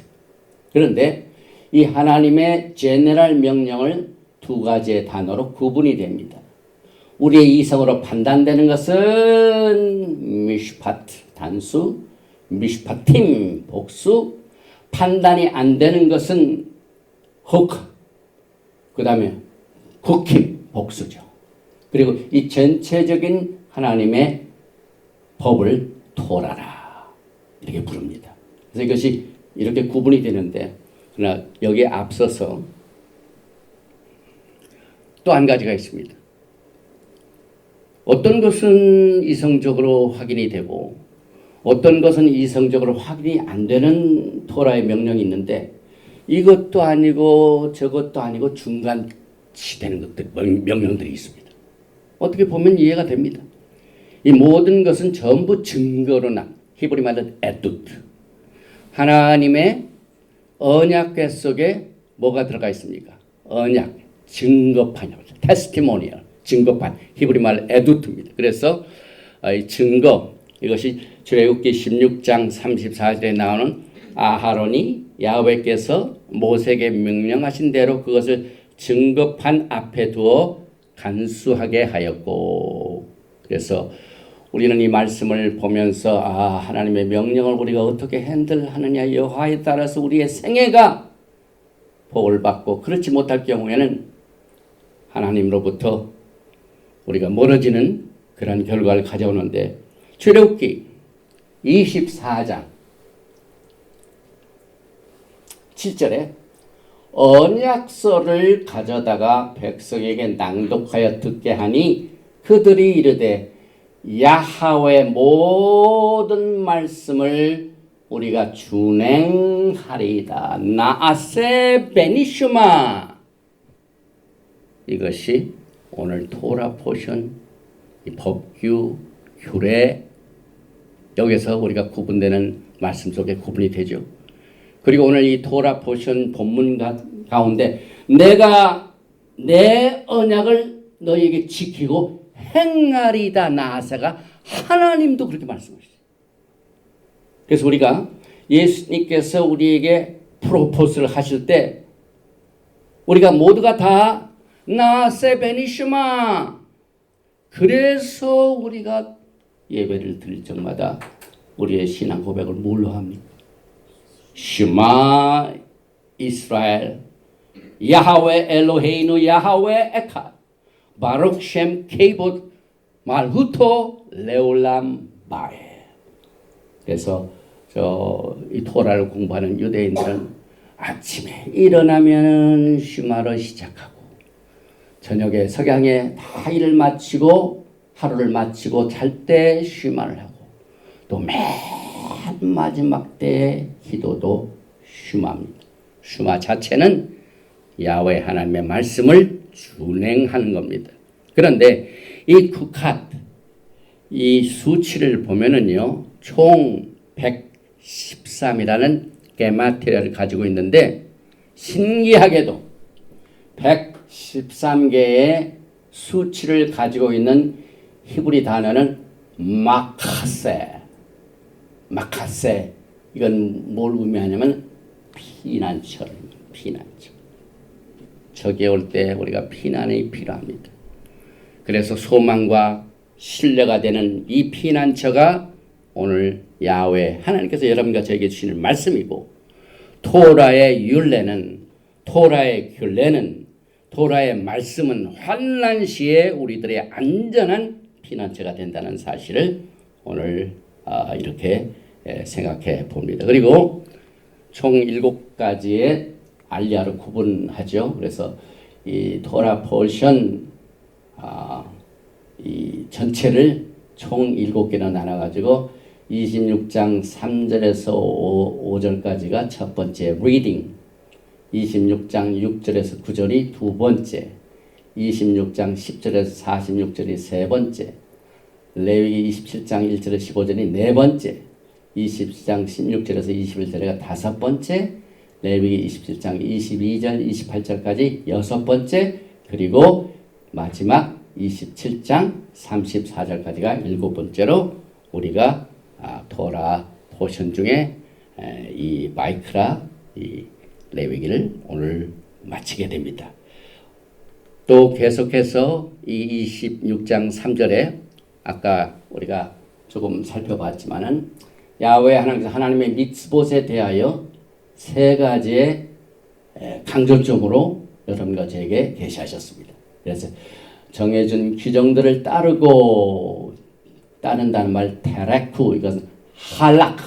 그런데 이 하나님의 제네럴 명령을 두 가지의 단어로 구분이 됩니다. 우리의 이성으로 판단되는 것은 미슈파트, 단수, 미슈파팀, 복수. 판단이 안 되는 것은 호크, 그 다음에 국힘, 복수죠. 그리고 이 전체적인 하나님의 법을 토라라, 이렇게 부릅니다. 그래서 이것이 이렇게 구분이 되는데, 그러나 여기에 앞서서 또 한 가지가 있습니다. 어떤 것은 이성적으로 확인이 되고 어떤 것은 이성적으로 확인이 안 되는 토라의 명령이 있는데, 이것도 아니고 저것도 아니고 중간치 되는 것들, 명령들이 있습니다. 어떻게 보면 이해가 됩니다. 이 모든 것은 전부 증거로 난, 히브리 말로 에뚜트, 하나님의 언약궤 속에 뭐가 들어가 있습니까? 언약, 증거판이라고 하죠. 테스티모니얼, 증거판, 히브리 말 에두트입니다. 그래서 이 증거, 이것이 출애굽기 16장 34절에 나오는 아하론이 야훼께서 모세에게 명령하신 대로 그것을 증거판 앞에 두어 간수하게 하였고, 그래서 우리는 이 말씀을 보면서 하나님의 명령을 우리가 어떻게 핸들하느냐, 여호와에 따라서 우리의 생애가 복을 받고, 그렇지 못할 경우에는 하나님으로부터 우리가 멀어지는 그런 결과를 가져오는데, 출애굽기 24장 7절에 언약서를 가져다가 백성에게 낭독하여 듣게 하니 그들이 이르되 야하웨 모든 말씀을 우리가 준행하리이다. 나아세 베니슈마. 이것이 오늘 토라 포션, 이 법규, 규례, 여기서 우리가 구분되는 말씀 속에 구분이 되죠. 그리고 오늘 이 토라 포션 본문 가운데 내가 내 언약을 너희에게 지키고 행하리다, 나아세가 하나님도 그렇게 말씀하셨어요. 그래서 우리가 예수님께서 우리에게 프로포즈를 하실 때 우리가 모두가 다 나세 베니슈마, 그래서 우리가 예배를 드릴 적마다 우리의 신앙 고백을 뭘로 합니까? 슈마 이스라엘 야하웨 엘로헤이누 야하웨 에카 바룩 셴 케이봇 말후토 레올람 바에. 그래서 이 토라를 공부하는 유대인들은 아침에 일어나면 슈마로 시작하고 저녁에 석양에 다 일을 마치고 하루를 마치고 잘 때 슈마를 하고 또 맨 마지막 때 기도도 슈마입니다. 슈마 자체는 야훼 하나님의 말씀을 준행하는 겁니다. 그런데 이 쿠캇, 이 수치를 보면은요, 총 113이라는 게마트리아를 가지고 있는데, 신기하게도 113개의 수치를 가지고 있는 히브리 단어는 마카세. 이건 뭘 의미하냐면 피난처. 적이 올 때 우리가 피난이 필요합니다. 그래서 소망과 신뢰가 되는 이 피난처가 오늘 야훼 하나님께서 여러분과 저에게 주시는 말씀이고, 토라의 율례는, 토라의 균례는, 토라의 말씀은 환난 시에 우리들의 안전한 피난처가 된다는 사실을 오늘 이렇게 생각해 봅니다. 그리고 총 7가지의 알리아로 구분하죠. 그래서 이 토라 포션 이 전체를 총 7개나 나눠가지고 26장 3절에서 5절까지가 첫 번째 리딩, 26장 6절에서 9절이 두 번째, 26장 10절에서 46절이 세 번째, 레위기 27장 1절에서 15절이 네 번째, 27장 16절에서 21절이 다섯 번째, 레위기 27장 22절 28절까지 여섯 번째, 그리고 마지막 27장 34절까지가 일곱 번째로 우리가 토라 포션 중에 이 마이크라 이 레위기를 오늘 마치게 됩니다. 또 계속해서 이 26장 3절에 아까 우리가 조금 살펴봤지만은 야훼 하나님께서 하나님의 미tzvot에 대하여 세 가지의 강조점으로 여러분과 저에게 계시하셨습니다. 그래서 정해준 규정들을 따른다는 말 테레쿠, 이것은 할락,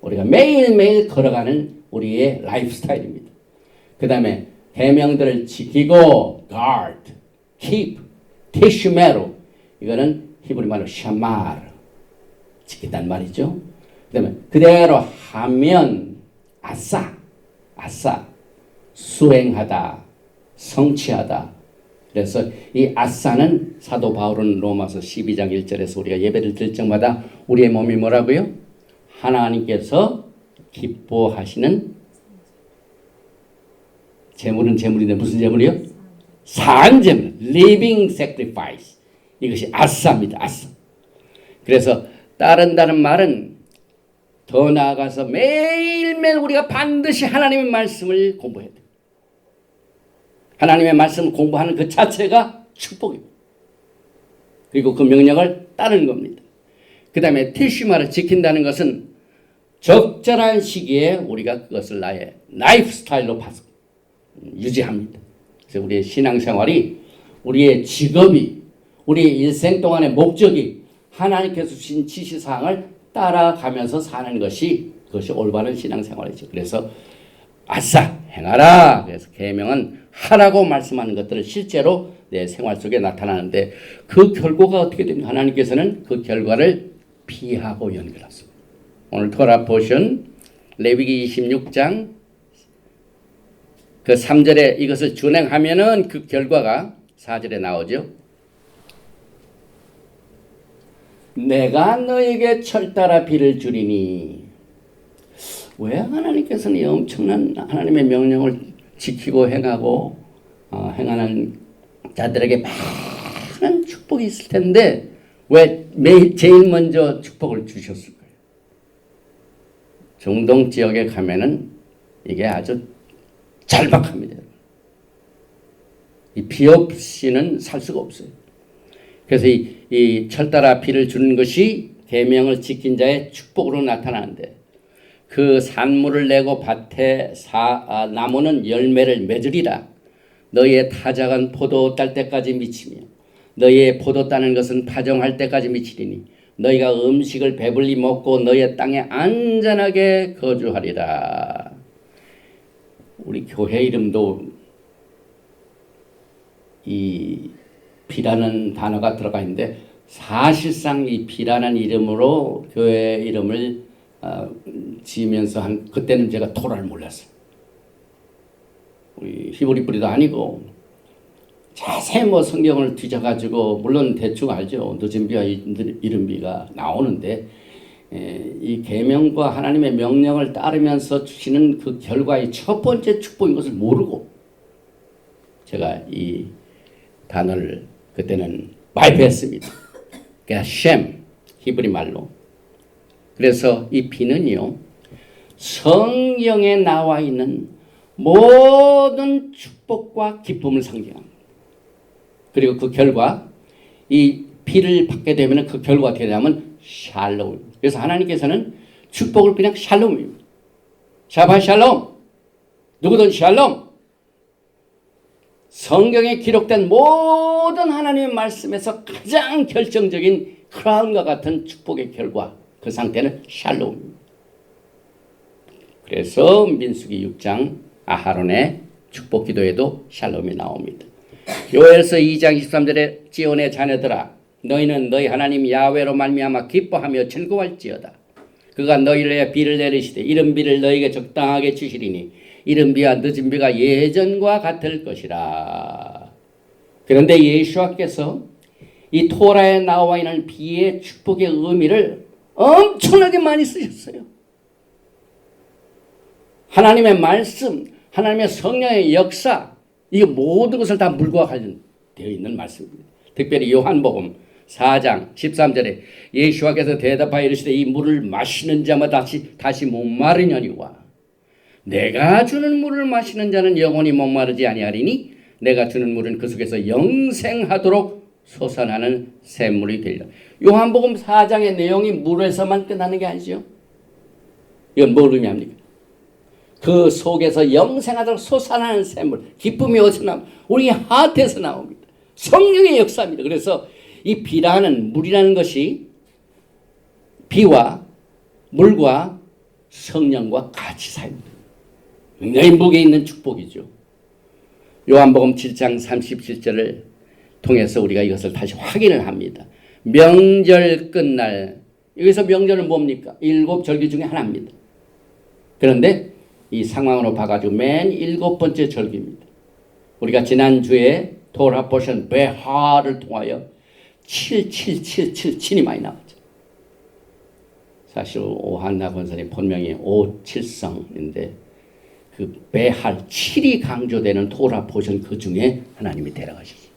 우리가 매일매일 걸어가는 우리의 라이프 스타일입니다. 그 다음에 계명들을 지키고 guard, keep, tishmeru, 이거는 히브리 말로 샤마르, 지키단 말이죠. 그 다음에 그대로 하면 아싸, 수행하다, 성취하다. 그래서 이 아싸는 사도 바울은 로마서 12장 1절에서 우리가 예배를 드릴 적마다 우리의 몸이 뭐라고요? 하나님께서 기뻐하시는 제물은 제물인데 무슨 제물이요? 산 제물, living sacrifice. 이것이 아싸입니다. 아싸. 그래서 따른다는 말은 더 나아가서 매일매일 우리가 반드시 하나님의 말씀을 공부해야 돼요. 하나님의 말씀을 공부하는 그 자체가 축복입니다. 그리고 그 명령을 따르는 겁니다. 그 다음에 티슈마를 지킨다는 것은 적절한 시기에 우리가 그것을 나의 라이프 스타일로 봐서 유지합니다. 그래서 우리의 신앙생활이, 우리의 직업이, 우리의 일생 동안의 목적이 하나님께서 주신 지시사항을 따라가면서 사는 것이, 그것이 올바른 신앙생활이죠. 그래서 아싸 행하라. 그래서 계명은 하라고 말씀하는 것들을 실제로 내 생활 속에 나타나는데 그 결과가 어떻게 됩니까? 하나님께서는 그 결과를 피하고 연결하십니다. 오늘 토라 포션 레위기 26장 그 3절에 이것을 준행하면은 그 결과가 4절에 나오죠. 내가 너에게 철따라 비를 주리니. 왜 하나님께서는 이 엄청난 하나님의 명령을 지키고 행하고 행하는 자들에게 많은 축복이 있을 텐데 왜 제일 먼저 축복을 주셨을까요? 중동 지역에 가면은 이게 아주 절박합니다. 이 비 없이는 살 수가 없어요. 그래서 이 철따라 비를 주는 것이 계명을 지킨 자의 축복으로 나타나는데 그 산물을 내고 밭에 나무는 열매를 맺으리라. 너희의 타작은 포도 딸 때까지 미치며 너희의 포도 따는 것은 파종할 때까지 미치리니 너희가 음식을 배불리 먹고 너희의 땅에 안전하게 거주하리라. 우리 교회 이름도 이 비라는 단어가 들어가 있는데 사실상 이 비라는 이름으로 교회 이름을 지으면서 그때는 제가 토라를 몰랐어요. 우리 히브리 뿌리도 아니고 자세히 뭐 성경을 뒤져가지고 물론 대충 알죠. 늦은 비와 이른 비가 나오는데 이 계명과 하나님의 명령을 따르면서 주시는 그 결과의 첫 번째 축복인 것을 모르고 제가 이 단어를 그때는 발표했습니다. 그러니까 셈 히브리 말로. 그래서 이 비는요 성경에 나와 있는 모든 축복과 기쁨을 상징합니다. 그리고 그 결과 이 비를 받게 되면 그 결과가 어떻게 되냐면 샬롬. 그래서 하나님께서는 축복을 그냥 샬롬입니다. 샤바 샬롬. 누구든 샬롬. 성경에 기록된 모든 하나님의 말씀에서 가장 결정적인 크라운과 같은 축복의 결과 그 상태는 샬롬입니다. 그래서 민수기 6장 아하론의 축복 기도에도 샬롬이 나옵니다. 요엘서 2장 23절에 지온의 자녀들아 너희는 너희 하나님 야훼로 말미암아 기뻐하며 즐거워할지어다. 그가 너희를 위해 비를 내리시되 이른 비를 너희에게 적당하게 주시리니 이른 비와 늦은 비가 예전과 같을 것이라. 그런데 예수와께서 이 토라에 나와 있는 비의 축복의 의미를 엄청나게 많이 쓰셨어요. 하나님의 말씀, 하나님의 성령의 역사, 이 모든 것을 다 물과 관련되어 있는 말씀입니다. 특별히 요한복음 4장 13절에 예수와께서 대답하여 이르시되 이 물을 마시는 자마다 다시 목마르려니와 내가 주는 물을 마시는 자는 영원히 목마르지 아니하리니 내가 주는 물은 그 속에서 영생하도록 솟아나는 샘물이 되리라. 요한복음 4장의 내용이 물에서만 끝나는 게 아니죠. 이건 뭘 의미합니까? 그 속에서 영생하도록 솟아나는 샘물, 기쁨이 어디서 나옵니까? 우리 하트에서 나옵니다. 성령의 역사입니다. 그래서 이 비라는 물이라는 것이 비와 물과 성령과 같이 삽니다. 굉장히 무게 있는 축복이죠. 요한복음 7장 37절을 통해서 우리가 이것을 다시 확인을 합니다. 명절 끝날, 여기서 명절은 뭡니까? 7절기 중에 하나입니다. 그런데 이 상황으로 봐가지고 맨 7번째 절기입니다. 우리가 지난주에 토라 포션 베하를 통하여 7777이 많이 나왔죠. 사실 오한나 권사님 본명이 오칠성인데 그 베할 7이 강조되는 토라 포션 그 중에 하나님이 데려가셨어요.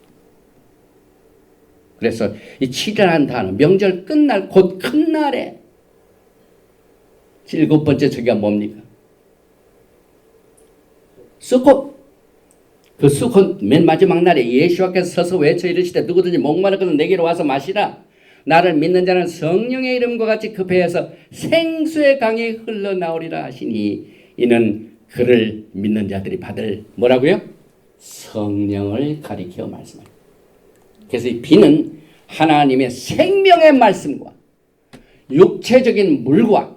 그래서 이 7이라는 단어 명절 끝날 곧 큰 날에 7번째 절기가 뭡니까? 수콧. 그 수콧 맨 마지막 날에 예수와께서 서서 외쳐 이르시되 누구든지 목마르거든 내게로 와서 마시라. 나를 믿는 자는 성령의 이름과 같이 그 배에서 생수의 강이 흘러나오리라 하시니 이는 그를 믿는 자들이 받을 뭐라고요? 성령을 가리켜 말씀합니다. 그래서 이 비는 하나님의 생명의 말씀과 육체적인 물과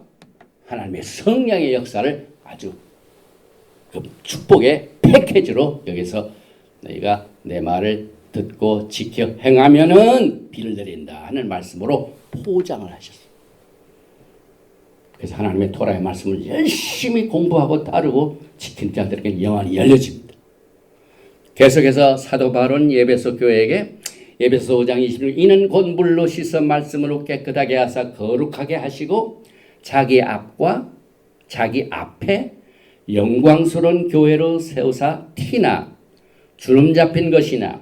하나님의 성령의 역사를 아주 그 축복의 패키지로 여기서 너희가 내 말을 듣고 지켜 행하면은 비를 내린다 하는 말씀으로 포장을 하셨어요. 그래서 하나님의 토라의 말씀을 열심히 공부하고 따르고 지킨 자들에게 영안이 열려집니다. 계속해서 사도 바울은 에베소 교회에게 에베소 5장 26절 이는 곧 물로 씻어 말씀으로 깨끗하게 하사 거룩하게 하시고 자기 앞에 영광스러운 교회로 세우사 티나 주름 잡힌 것이나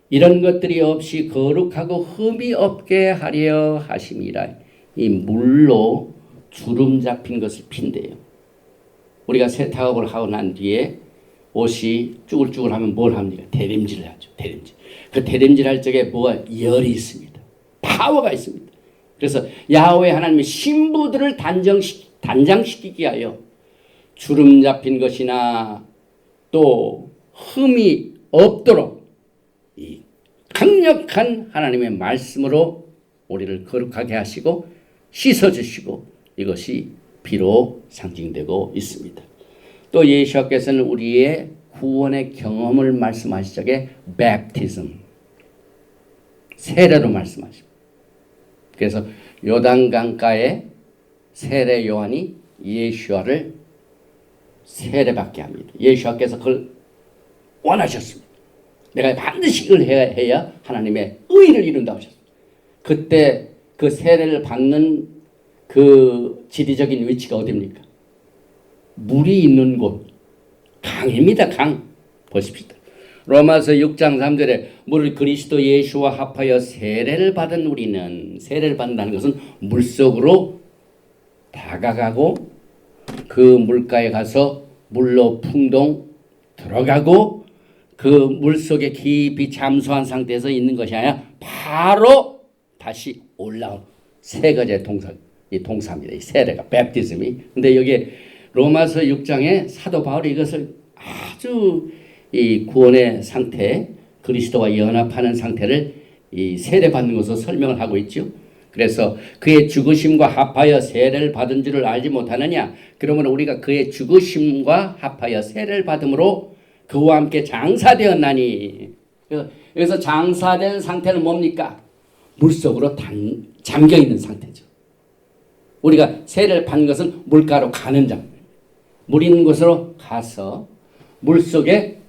이런 것들이 없이 거룩하고 흠이 없게 하려 하심이라. 이 물로 주름 잡힌 것을 핀대요. 우리가 세탁업을 하고 난 뒤에 옷이 쭈글쭈글하면 뭘 합니까? 대림질을 하죠. 대림질. 그 대림질 할 적에 뭐가 열이 있습니다. 파워가 있습니다. 그래서 야훼 하나님의 신부들을 단장시키기 위하여 주름 잡힌 것이나 또 흠이 없도록 이 강력한 하나님의 말씀으로 우리를 거룩하게 하시고 씻어주시고 이것이 비로 상징되고 있습니다. 또 예수께서는 우리의 구원의 경험을 말씀하실 적에 baptism, 세례로 말씀하십니다. 그래서 요단강가에 세례 요한이 예수와를 세례받게 합니다. 예수께서 그걸 원하셨습니다. 내가 반드시 이걸 해야 하나님의 의를 이룬다고 하셨습니다. 그때 그 세례를 받는 그 지리적인 위치가 어디입니까? 물이 있는 곳, 강입니다. 강. 보십시오. 로마서 6장 3절에 물을 그리스도 예수와 합하여 세례를 받은 우리는, 세례를 받는다는 것은 물속으로 다가가고 그 물가에 가서 물로 풍덩 들어가고 그 물속에 깊이 잠수한 상태에서 있는 것이 아니라 바로 다시 올라온 세 가지의 동사입니다. 이 세례가, 베프티즘이. 근데 여기 로마서 6장에 사도 바울이 이것을 아주 이 구원의 상태, 그리스도와 연합하는 상태를 이 세례 받는 것으로 설명을 하고 있죠. 그래서 그의 죽으심과 합하여 세례를 받은 줄을 알지 못하느냐? 그러면 우리가 그의 죽으심과 합하여 세례를 받음으로 그와 함께 장사되었나니. 여기서 장사된 상태는 뭡니까? 물속으로 잠겨 있는 상태죠. 우리가 세례를 받는 것은 물가로 가는 장면. 물 있는 곳으로 가서 물속에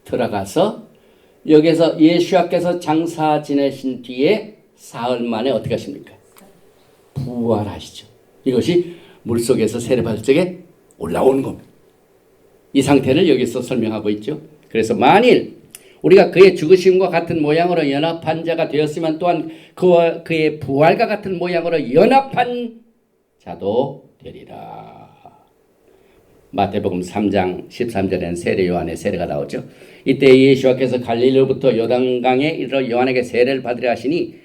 들어가서 여기서 예수께서 장사 지내신 뒤에 사흘 만에 어떻게 하십니까? 부활하시죠. 이것이 물속에서 세례 받을 적에 올라오는 겁니다. 이 상태를 여기서 설명하고 있죠. 그래서 만일 우리가 그의 죽으심과 같은 모양으로 연합한 자가 되었으면 또한 그와 그의 부활과 같은 모양으로 연합한 자도 되리라. 마태복음 3장 13절에는 세례 요한의 세례가 나오죠. 이때 예수께서 갈릴리로부터 요단강에 이르러 요한에게 세례를 받으려 하시니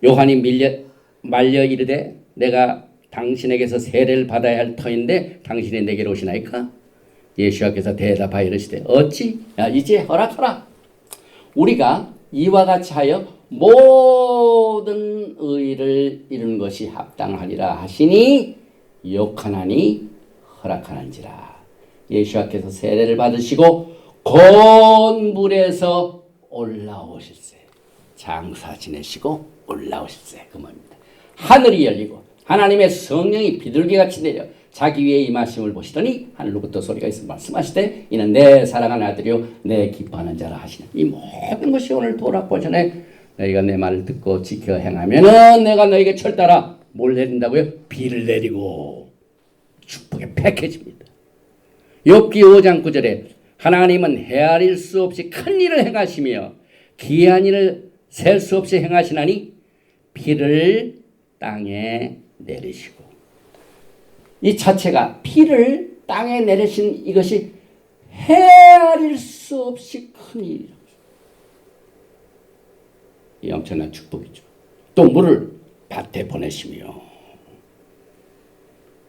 요한이 말려 이르되 내가 당신에게서 세례를 받아야 할 터인데 당신이 내게로 오시나이까? 예수께서 대답하여 이르시되 어찌? 야, 이제 허락하라. 우리가 이와 같이 하여 모든 의를 이루는 것이 합당하리라 하시니 욕하나니 허락하는지라. 예수께서 세례를 받으시고 곧 물에서 올라오실세. 장사 지내시고 올라오실세. 그 말입니다. 하늘이 열리고 하나님의 성령이 비둘기같이 내려 자기 위에 임하심을 보시더니 하늘로부터 소리가 있어 말씀하시되 이는 내 사랑하는 아들이요 내 기뻐하는 자라 하시네. 이 모든 것이 오늘 도락보전에 너희가 내 말을 듣고 지켜 행하면은 내가 너희에게 철따라 뭘 내린다고요? 비를 내리고 축복의 패키지입니다. 욥기 5장 9절에 하나님은 헤아릴 수 없이 큰 일을 행하시며 기이한 일을 셀 수 없이 행하시나니 비를 땅에 내리시고. 이 자체가 비를 땅에 내리신 이것이 헤아릴 수 없이 큰 일이라고. 이 엄청난 축복이죠. 또 물을 밭에 보내시며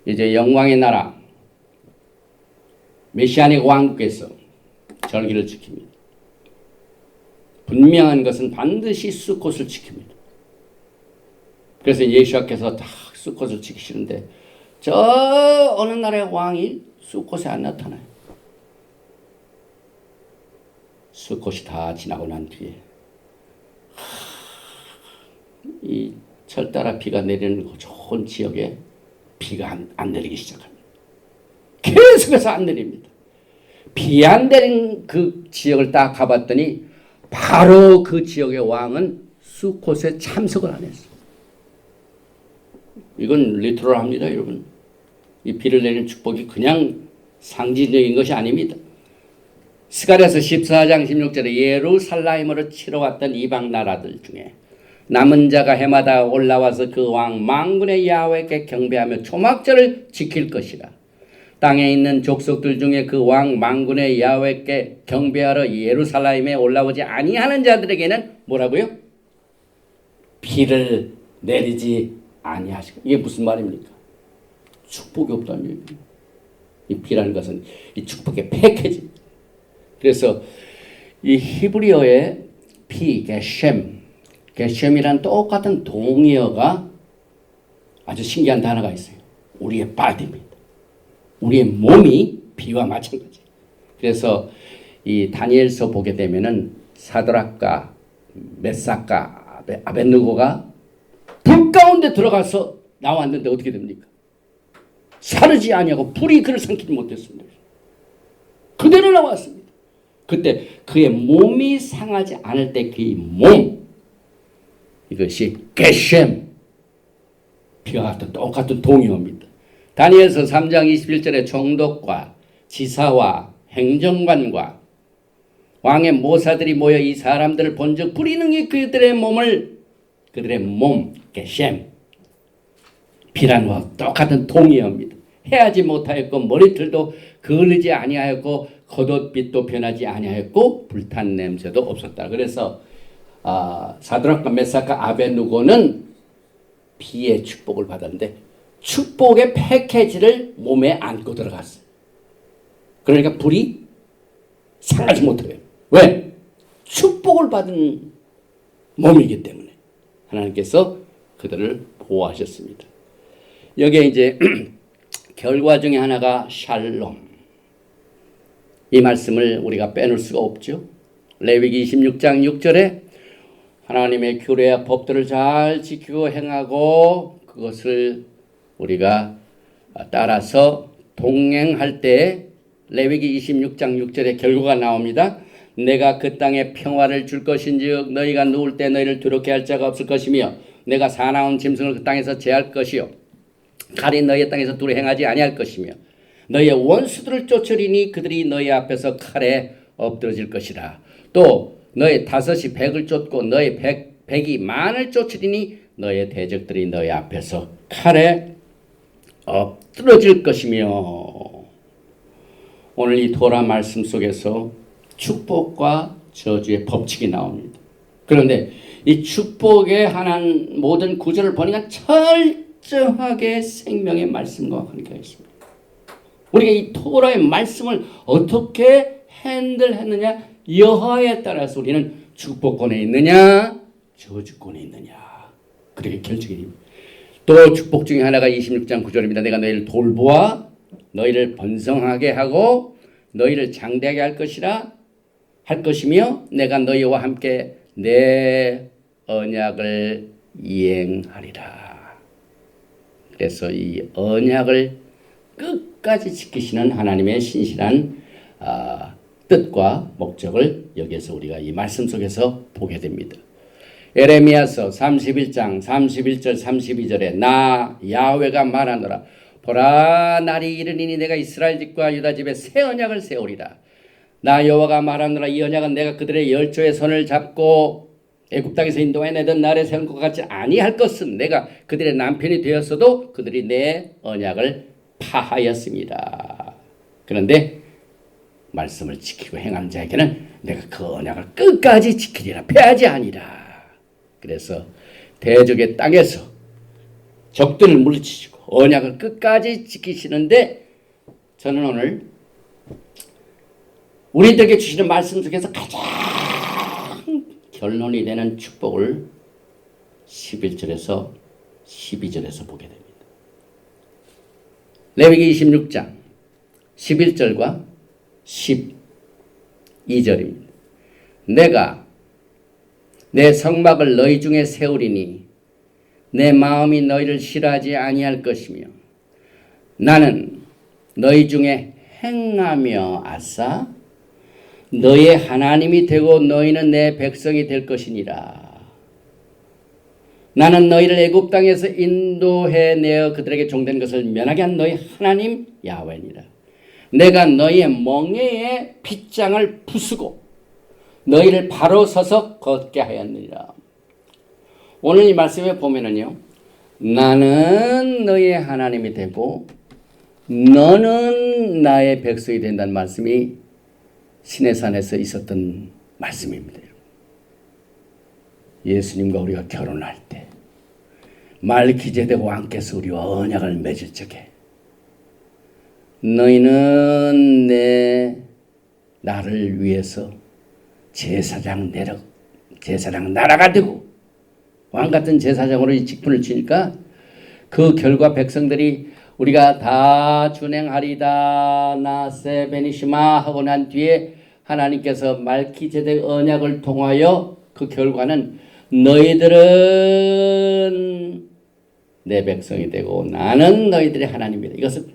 이제 영광의 나라 메시아닉 왕국에서 절기를 지킵니다. 분명한 것은 반드시 수컷을 지킵니다. 그래서 예수께서 다 수컷을 지키시는데 저 어느 나라의 왕이 수컷에 안 나타나요. 수컷이 다 지나고 난 뒤에 이 철따라 비가 내리는 좋은 지역에 비가 안 내리기 시작합니다. 계속해서 안 내립니다. 비 안 내린 그 지역을 딱 가봤더니 바로 그 지역의 왕은 수컷에 참석을 안 했어요. 이건 리터럴합니다, 여러분. 이 비를 내리는 축복이 그냥 상징적인 것이 아닙니다. 스가랴서 14장 16절에 예루살렘으로 치러 왔던 이방 나라들 중에 남은 자가 해마다 올라와서 그 왕 만군의 야훼께 경배하며 초막절을 지킬 것이라. 땅에 있는 족속들 중에 그 왕 만군의 야훼께 경배하러 예루살렘에 올라오지 아니하는 자들에게는 뭐라고요? 비를 내리지 아니하시고. 이게 무슨 말입니까? 축복이 없다는 얘기예요. 이 비라는 것은 이 축복의 패키지입니다. 그래서 이 히브리어의 비, 게셴이란 똑같은 동의어가 아주 신기한 단어가 있어요. 우리의 바디입니다. 우리의 몸이 비와 마찬가지. 그래서 이 다니엘서 보게 되면은 사드락과 메삭과 아벳느고가 불 가운데 들어가서 나왔는데 어떻게 됩니까? 사르지 아니하고 불이 그를 삼키지 못했습니다. 그대로 나왔습니다. 그때 그의 몸이 상하지 않을 때 그의 몸, 이것이 게셈, 비와 같은 똑같은 동의어입니다. 다니엘서 3장 21절에 총독과 지사와 행정관과 왕의 모사들이 모여 이 사람들을 본즉 불의능히 그들의 몸, 게셈, 비란과 똑같은 동의어입니다. 해하지 못하였고 머리털도 그을리지 아니하였고 겉옷빛도 변하지 아니하였고 불탄 냄새도 없었다. 그래서 사드락과 메삭과 아베누고는 비의 축복을 받았는데 축복의 패키지를 몸에 안고 들어갔어요. 그러니까 불이 상하지 못해요. 왜? 축복을 받은 몸이기 때문에 하나님께서 그들을 보호하셨습니다. 여기에 이제 결과 중에 하나가 샬롬. 이 말씀을 우리가 빼놓을 수가 없죠. 레위기 26장 6절에 하나님의 규례와 법들을 잘 지키고 행하고 그것을 우리가 따라서 동행할 때 레위기 26장 6절에 결과가 나옵니다. 내가 그 땅에 평화를 줄 것인즉 너희가 누울 때 너희를 두렵게 할 자가 없을 것이며 내가 사나운 짐승을 그 땅에서 제할 것이요 칼이 너희의 땅에서 두루 행하지 아니할 것이며 너희의 원수들을 쫓으리니 그들이 너희 앞에서 칼에 엎드러질 것이라. 또 너희 다섯이 백을 쫓고 너희 백이 만을 쫓으리니 너희의 대적들이 너희 앞에서 칼에 엎드러질 것이며. 오늘 이 토라 말씀 속에서 축복과 저주의 법칙이 나옵니다. 그런데 이 축복에 관한 모든 구절을 보니까 철저하게 생명의 말씀과 관계가 있습니다. 우리가 이 토라의 말씀을 어떻게 핸들했느냐, 여하에 따라서 우리는 축복권에 있느냐 저주권에 있느냐 그렇게 결정이 됩니다. 또 축복 중에 하나가 26장 9절입니다. 내가 너희를 돌보아 너희를 번성하게 하고 너희를 장대하게 할 것이며 내가 너희와 함께 내 언약을 이행하리라. 그래서 이 언약을 끝까지 지키시는 하나님의 신실한 뜻과 목적을 여기에서 우리가 이 말씀 속에서 보게 됩니다. 에레미야서 31장 31절 32절에 나 야훼가 말하노라. 보라 날이 이르리니 내가 이스라엘 집과 유다 집에 새 언약을 세우리라. 나 여호와가 말하노라. 이 언약은 내가 그들의 열조의 손을 잡고 애굽 땅에서 인도해 내던 날에 세운 것 같지 아니할 것은 내가 그들의 남편이 되었어도 그들이 내 언약을 파하였습니다. 그런데 말씀을 지키고 행한 자에게는 내가 그 언약을 끝까지 지키리라. 패하지 아니라. 그래서 대적의 땅에서 적들을 물리치시고 언약을 끝까지 지키시는데 저는 오늘 우리들에게 주시는 말씀 중에서 가장 결론이 되는 축복을 11절에서 12절에서 보게 됩니다. 레위기 26장 11절과 12절입니다. 내가 내 성막을 너희 중에 세우리니 내 마음이 너희를 싫어하지 아니할 것이며 나는 너희 중에 행하며 아싸 너희의 하나님이 되고 너희는 내 백성이 될 것이니라. 나는 너희를 애굽 땅에서 인도해 내어 그들에게 종된 것을 면하게 한 너희 하나님 야훼니라. 내가 너희의 멍에에 핏장을 부수고 너희를 바로 서서 걷게 하였느니라. 오늘 이 말씀에 보면은요, 나는 너희의 하나님이 되고 너는 나의 백성이 된다는 말씀이 시내산에서 있었던 말씀입니다. 예수님과 우리가 결혼할 때 말기제덱 왕께서 우리와 언약을 맺을 적에 너희는 나를 위해서 제사장 나라가 되고 왕같은 제사장으로 이 직분을 주니까 그 결과 백성들이 우리가 다 준행하리다 나세 베니시마 하고 난 뒤에 하나님께서 말기제덱 언약을 통하여 그 결과는 너희들은 내 백성이 되고 나는 너희들의 하나님이다. 이것을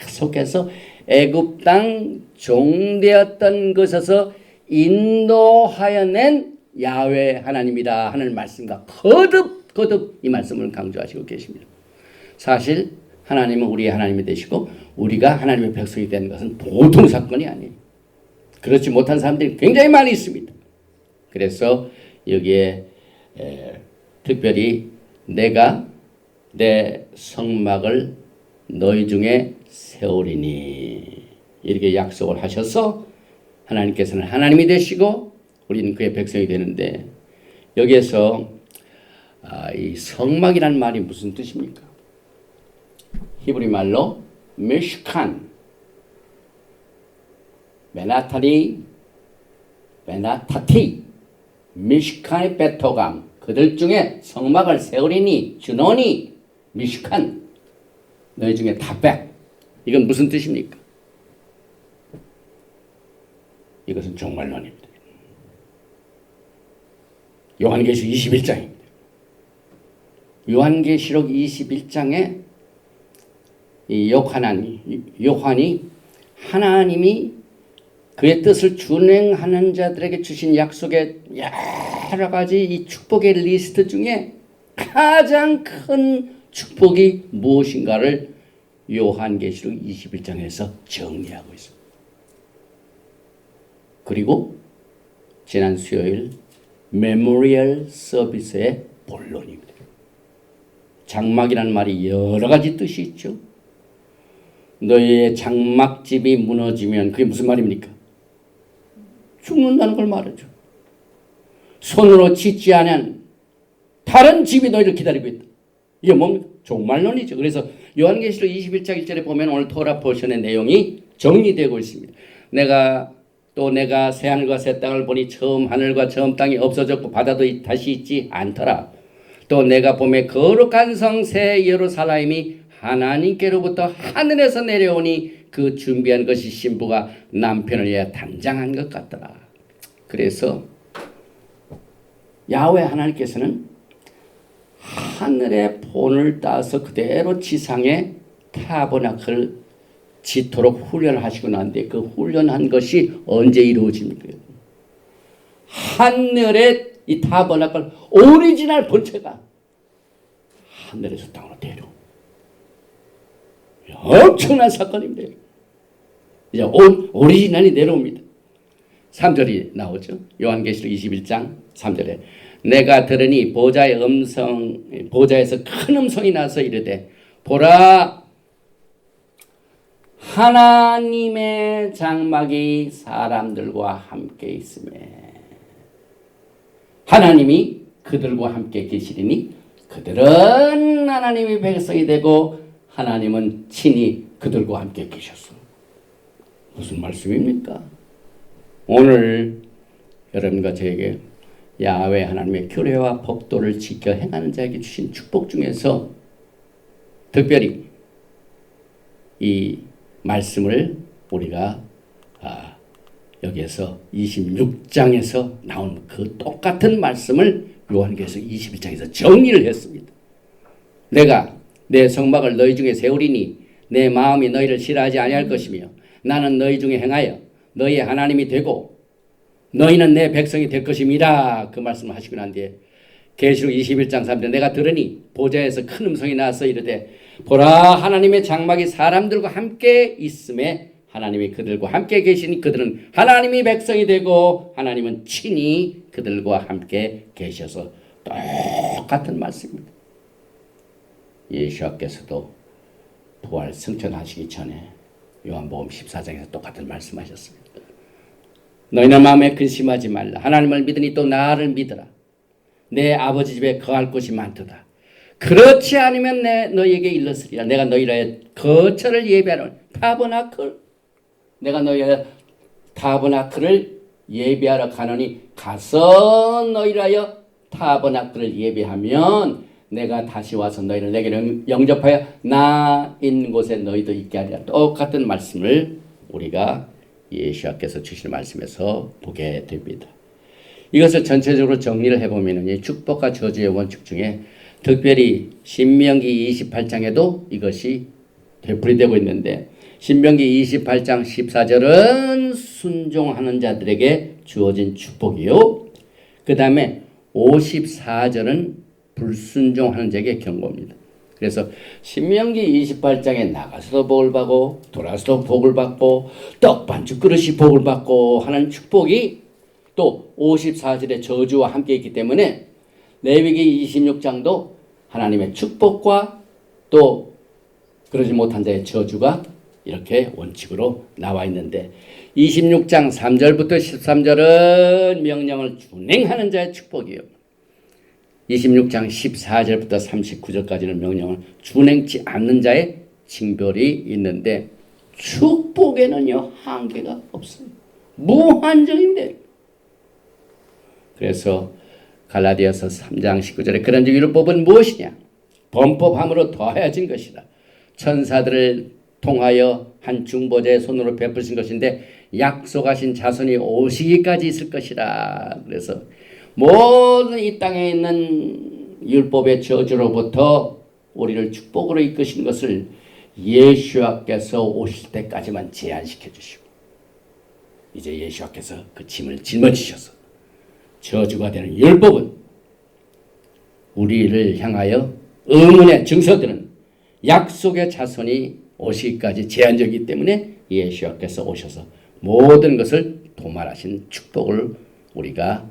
계속해서 애굽 땅 종되었던 것에서 인도하여 낸 야훼 하나님이다 하는 말씀과 거듭 이 말씀을 강조하시고 계십니다. 사실 하나님은 우리의 하나님이 되시고 우리가 하나님의 백성이 되는 것은 보통 사건이 아니에요. 그렇지 못한 사람들이 굉장히 많이 있습니다. 그래서 여기에 특별히 내가 내 성막을 너희 중에 세우리니 이렇게 약속을 하셔서 하나님께서는 하나님이 되시고 우리는 그의 백성이 되는데 여기에서 이 성막이라는 말이 무슨 뜻입니까? 히브리 말로 미슈칸, 메나타티, 미슈칸의 베토감 그들 중에 성막을 세우리니 주노니 미슈칸 너희 중에 다백 이건 무슨 뜻입니까? 이것은 종말론입니다. 요한계시록 21장입니다. 요한계시록 21장에 이 요한이 하나님이 그의 뜻을 준행하는 자들에게 주신 약속의 여러 가지 이 축복의 리스트 중에 가장 큰 축복이 무엇인가를 요한계시록 21장에서 정리하고 있습니다. 그리고 지난 수요일 메모리얼 서비스의 본론입니다. 장막이라는 말이 여러 가지 뜻이 있죠. 너희의 장막집이 무너지면 그게 무슨 말입니까? 죽는다는 걸 말하죠. 손으로 짓지 않은 다른 집이 너희를 기다리고 있다. 이게 뭡니까? 종말론이죠. 그래서 요한계시록 21장 1절에 보면 오늘 토라 포션의 내용이 정리되고 있습니다. 내가 새 하늘과 새 땅을 보니 처음 하늘과 처음 땅이 없어졌고 바다도 다시 있지 않더라. 또 내가 보매 거룩한 성 새 예루살렘이 하나님께로부터 하늘에서 내려오니 그 준비한 것이 신부가 남편을 위해 단장한 것 같더라. 그래서 야훼 하나님께서는 하늘의 본을 따서 그대로 지상에 타버나클을 짓도록 훈련하시고 난데 그 훈련한 것이 언제 이루어집니까? 하늘의 이 타버나클 오리지널 본체가 하늘에서 땅으로 내려옵니다. 엄청난 사건입니다. 이제 오리지널이 내려옵니다. 3절이 나오죠. 요한계시록 21장 3절에 내가 들으니 보좌에서 큰 음성이 나서 이르되 보라 하나님의 장막이 사람들과 함께 있음에 하나님이 그들과 함께 계시리니 그들은 하나님의 백성이 되고 하나님은 친히 그들과 함께 계셨어. 무슨 말씀입니까? 오늘 여러분과 저에게 야훼 하나님의 규례와 법도를 지켜 행하는 자에게 주신 축복 중에서 특별히 이 말씀을 우리가 여기에서 26장에서 나온 그 똑같은 말씀을 요한계시록 21장에서 정리를 했습니다. 내가 내 성막을 너희 중에 세우리니 내 마음이 너희를 싫어하지 아니할 것이며 나는 너희 중에 행하여 너희의 하나님이 되고 너희는 내 백성이 될 것임이라 그 말씀을 하시고 난 뒤에 계시록 21장 3절 내가 들으니 보좌에서 큰 음성이 나서 이르되 보라 하나님의 장막이 사람들과 함께 있음에 하나님이 그들과 함께 계시니 그들은 하나님의 백성이 되고 하나님은 친히 그들과 함께 계셔서 똑같은 말씀입니다. 예수께서도 부활 승천하시기 전에 요한복음 14장에서 똑같은 말씀하셨습니다. 너희는 마음에 근심하지 말라. 하나님을 믿으니 또 나를 믿으라. 내 아버지 집에 거할 곳이 많도다. 그렇지 않으면 너희에게 일렀으리라. 내가 너희를 거처를 예비하는 타버나클. 내가 너희의 타버나클을 예비하러 가노니 가서 너희라여 타버나클을 예비하면 내가 다시 와서 너희를 내게 영접하여 나 있는 곳에 너희도 있게 하리라. 똑같은 말씀을 우리가 예수께서 주신 말씀에서 보게 됩니다. 이것을 전체적으로 정리를 해보면 이 축복과 저주의 원칙 중에 특별히 신명기 28장에도 이것이 되풀이되고 있는데 신명기 28장 14절은 순종하는 자들에게 주어진 축복이요. 그 다음에 54절은 불순종하는 자에게 경고입니다. 그래서 신명기 28장에 나가서도 복을 받고 돌아서도 복을 받고 떡반죽 그릇이 복을 받고 하는 축복이 또 54절의 저주와 함께 있기 때문에 레위기 26장도 하나님의 축복과 또 그러지 못한 자의 저주가 이렇게 원칙으로 나와 있는데 26장 3절부터 13절은 명령을 준행하는 자의 축복이에요. 26장 14절부터 39절까지는 명령을 준행치 않는 자의 징벌이 있는데 축복에는요 한계가 없습니다. 무한정인데 그래서 갈라디아서 3장 19절에 그런즉 율법은 무엇이냐? 범법함으로 더하여진 것이라. 천사들을 통하여 한 중보자의 손으로 베푸신 것인데 약속하신 자손이 오시기까지 있을 것이라. 그래서 모든 이 땅에 있는 율법의 저주로부터 우리를 축복으로 이끄신 것을 예수와께서 오실 때까지만 제한시켜 주시고 이제 예수와께서 그 짐을 짊어지셔서 저주가 되는 율법은 우리를 향하여 의문의 증서들은 약속의 자손이 오시기까지 제한적이기 때문에 예수와께서 오셔서 모든 것을 도말하신 축복을 우리가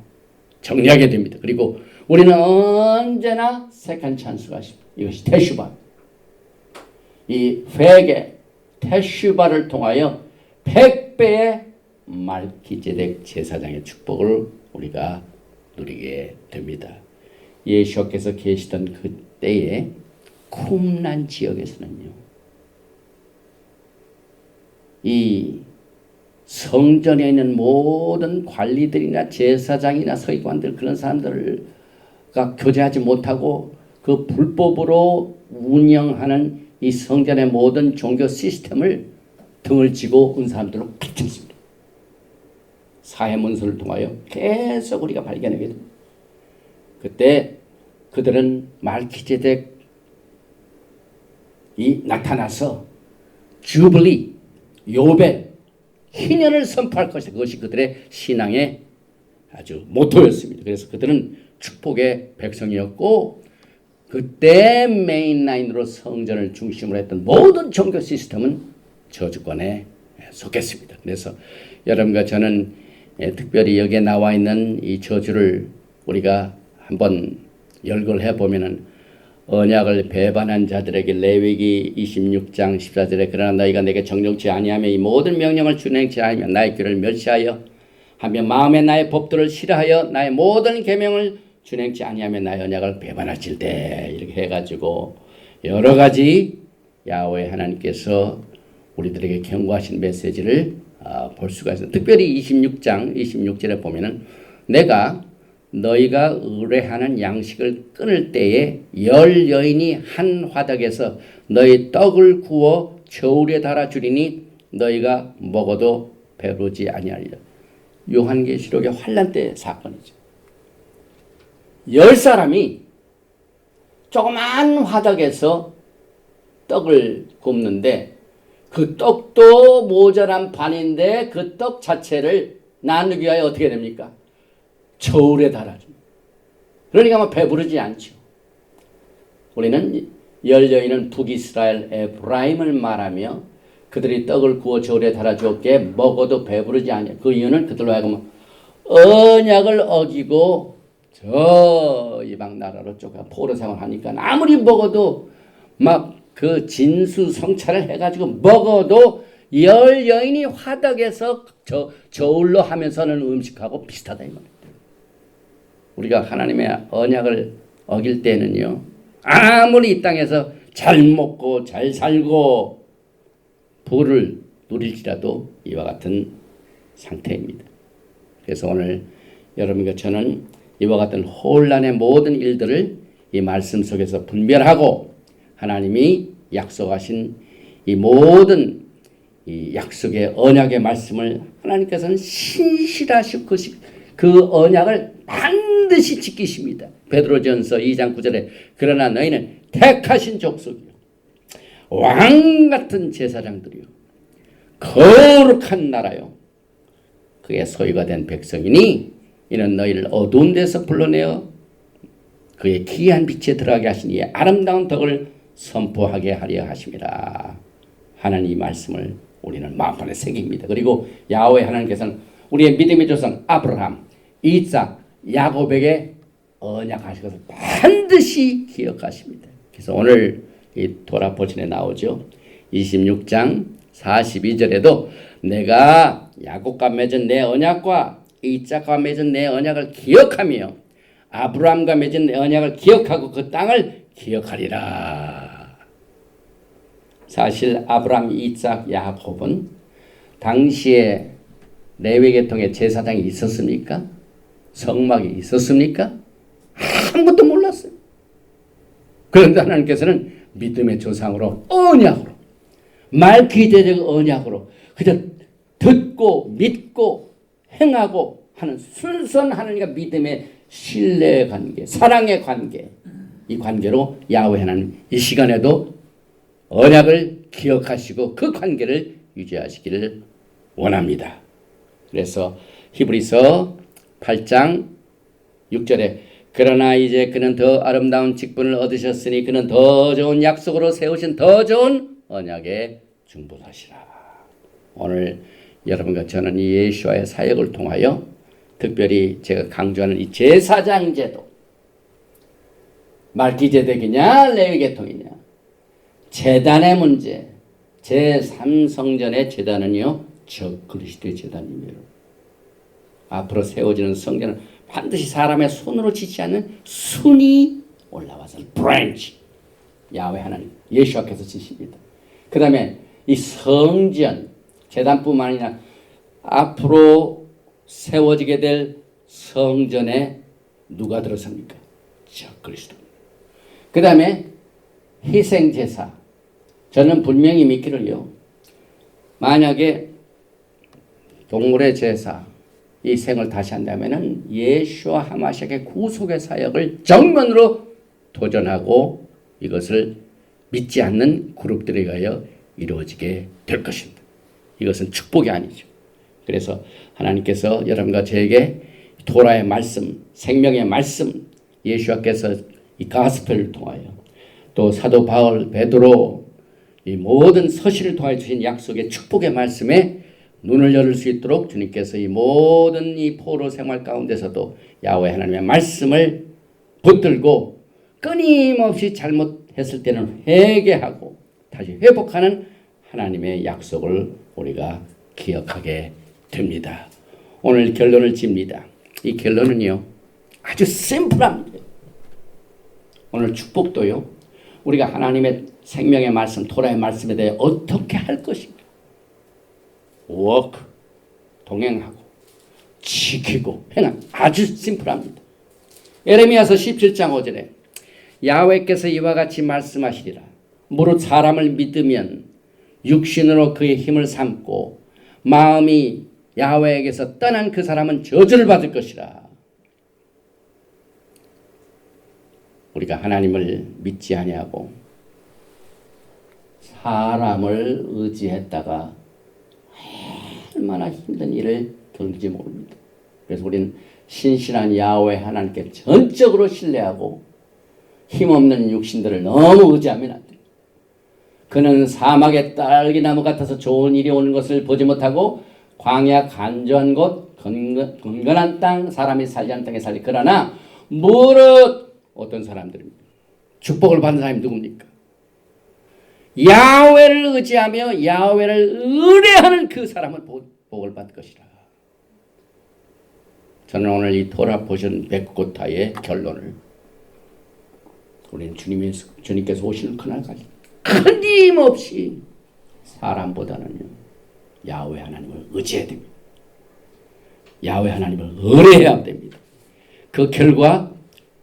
정리하게 됩니다. 그리고 우리는 언제나 세컨 찬스가 있습니다. 이것이 테슈바. 이 회개 테슈바를 통하여 100배의 말기제덱 제사장의 축복을 우리가 누리게 됩니다. 예수께서 계시던 그때에 쿰란 지역에서는요. 이 성전에 있는 모든 관리들이나 제사장이나 서기관들 그런 사람들과 교제하지 못하고 그 불법으로 운영하는 이 성전의 모든 종교 시스템을 등을 지고 온 사람들로 비쳤습니다. 사회문서를 통하여 계속 우리가 발견하게 됩니다. 그때 그들은 말기제덱이 나타나서 주블리, 요벨, 희년을 선포할 것이다. 그것이 그들의 신앙의 아주 모토였습니다. 그래서 그들은 축복의 백성이었고 그때 메인라인으로 성전을 중심으로 했던 모든 종교 시스템은 저주권에 속했습니다. 그래서 여러분과 저는 특별히 여기에 나와 있는 이 저주를 우리가 한번 열거해 보면은 언약을 배반한 자들에게 레위기 26장 14절에 그러나 너희가 내게 정령치 아니하며 이 모든 명령을 준행치 아니하며 나의 귀를 멸시하여 하며 마음에 나의 법도를 싫어하여 나의 모든 계명을 준행치 아니하며 나의 언약을 배반하실 때 이렇게 해가지고 여러 가지 야훼 하나님께서 우리들에게 경고하신 메시지를 볼 수가 있어요. 특별히 26장 26절에 보면은 내가 너희가 의뢰하는 양식을 끊을 때에 열 여인이 한 화덕에서 너희 떡을 구워 저울에 달아 주리니 너희가 먹어도 배부르지 아니하리라. 요한계시록의 환란 때 사건이죠. 10사람이 조그만 화덕에서 떡을 굽는데 그 떡도 모자란 반인데 그 떡 자체를 나누기 위하여 어떻게 됩니까? 저울에 달아줍니다. 그러니까 뭐 배부르지 않죠. 우리는 열 여인은 북이스라엘 에브라임을 말하며 그들이 떡을 구워 저울에 달아주었기에 먹어도 배부르지 않냐. 그 이유는 그들로 하여금 언약을 어기고 저 이방 나라로 쫓아 포로 생활하니까 아무리 먹어도 막 그 진수성찬을 해가지고 먹어도 열 여인이 화덕에서 저울로 하면서는 음식하고 비슷하다 이 말이에요. 우리가 하나님의 언약을 어길 때는요 아무리 이 땅에서 잘 먹고 잘 살고 부를 누릴지라도 이와 같은 상태입니다. 그래서 오늘 여러분과 저는 이와 같은 혼란의 모든 일들을 이 말씀 속에서 분별하고 하나님이 약속하신 이 모든 이 약속의 언약의 말씀을 하나님께서는 신실하시고 그 언약을 반드시 지키십니다. 베드로전서 2장 9절에 그러나 너희는 택하신 족속이요 왕 같은 제사장들이요 거룩한 나라요 그의 소유가 된 백성이니 이는 너희를 어두운 데서 불러내어 그의 기이한 빛에 들어가게 하시니 아름다운 덕을 선포하게 하려 하심이라. 하나님 이 말씀을 우리는 마음판에 새깁니다. 그리고 야훼 하나님께서는 우리의 믿음의 조상 아브라함, 이삭, 야곱에게 언약하신 것을 반드시 기억하십니다. 그래서 오늘 이 토라 포션에 나오죠. 26장 42절에도 내가 야곱과 맺은 내 언약과 이삭과 맺은 내 언약을 기억하며 아브라함과 맺은 내 언약을 기억하고 그 땅을 기억하리라. 사실 아브라함, 이삭, 야곱은 당시에 레위 계통의 제사장이 있었습니까? 성막이 있었습니까? 아무것도 몰랐어요. 그런데 하나님께서는 믿음의 조상으로 언약으로 말기대적 언약으로 그저 듣고 믿고 행하고 하는 순수한 하나님과 믿음의 신뢰의 관계, 사랑의 관계, 이 관계로 야훼 하나님 이 시간에도 언약을 기억하시고 그 관계를 유지하시기를 원합니다. 그래서 히브리서 8장 6절에 그러나 이제 그는 더 아름다운 직분을 얻으셨으니 그는 더 좋은 약속으로 세우신 더 좋은 언약에 중보하시라. 오늘 여러분과 저는 이 예수와의 사역을 통하여 특별히 제가 강조하는 이 제사장 제도, 말기제덱이냐 레위계통이냐, 제단의 문제, 제3성전의 제단은요 그리스도의 제단입니다. 앞으로 세워지는 성전은 반드시 사람의 손으로 짓지 않는 순이 올라와서 브랜치, 야훼 하나님 예수께서 지십니다. 그 다음에 이 성전 제단뿐만 아니라 앞으로 세워지게 될 성전에 누가 들어섭니까? 저 그리스도. 그 다음에 희생제사. 저는 분명히 믿기를요, 만약에 동물의 제사 이 생을 다시 한다면은 예수와 하마시아의 구속의 사역을 정면으로 도전하고 이것을 믿지 않는 그룹들에 의하여 이루어지게 될 것입니다. 이것은 축복이 아니죠. 그래서 하나님께서 여러분과 저에게 토라의 말씀, 생명의 말씀, 예수께서 이 가스펠을 통하여 또 사도 바울, 베드로 이 모든 서신을 통하여 주신 약속의 축복의 말씀에 눈을 열을 수 있도록 주님께서 이 모든 이 포로 생활 가운데서도 야훼 하나님의 말씀을 붙들고 끊임없이 잘못했을 때는 회개하고 다시 회복하는 하나님의 약속을 우리가 기억하게 됩니다. 오늘 결론을 집니다. 이 결론은요 아주 심플합니다. 오늘 축복도요 우리가 하나님의 생명의 말씀, 토라의 말씀에 대해 어떻게 할 것인가, 워크, 동행하고 지키고 행한, 아주 심플합니다. 예레미야서 17장 5절에 야훼께서 이와 같이 말씀하시리라. 무릇 사람을 믿으면 육신으로 그의 힘을 삼고 마음이 야훼에게서 떠난 그 사람은 저주를 받을 것이라. 우리가 하나님을 믿지 아니하고 사람을 의지했다가 얼마나 힘든 일을 겪는지 모릅니다. 그래서 우리는 신실한 야훼 하나님께 전적으로 신뢰하고 힘없는 육신들을 너무 의지하면 안 돼요. 그는 사막의 딸기나무 같아서 좋은 일이 오는 것을 보지 못하고 광야 간조한 곳, 건건한 땅, 사람이 살지 않는 땅에 살리. 그러나 무릇 어떤 사람들입니까? 축복을 받는 사람이 누굽니까? 야훼를 의지하며 야훼를 의뢰하는 그 사람은 복을 받을 것이라. 저는 오늘 이 토라 포션 백고타의 결론을 우리는 주님께서 오시는 그날까지 끊임없이 사람보다는요 야훼 하나님을 의지해야 됩니다. 야훼 하나님을 의뢰해야 됩니다. 그 결과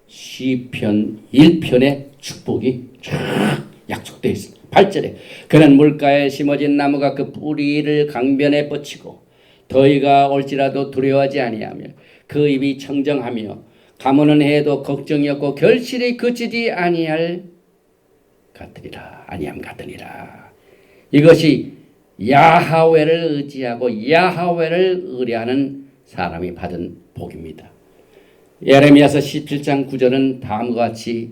시편 1편의 축복이 쫙 약속되어 있습니다. 8절에 그는 물가에 심어진 나무가 그 뿌리를 강변에 뻗치고 더위가 올지라도 두려워하지 아니하며 그 입이 청정하며 가무는 해도 걱정이 없고 결실이 그치지 아니함 같으니라. 이것이 야하웨를 의지하고 야하웨를 의뢰하는 사람이 받은 복입니다. 예레미야서 17장 9절은 다음과 같이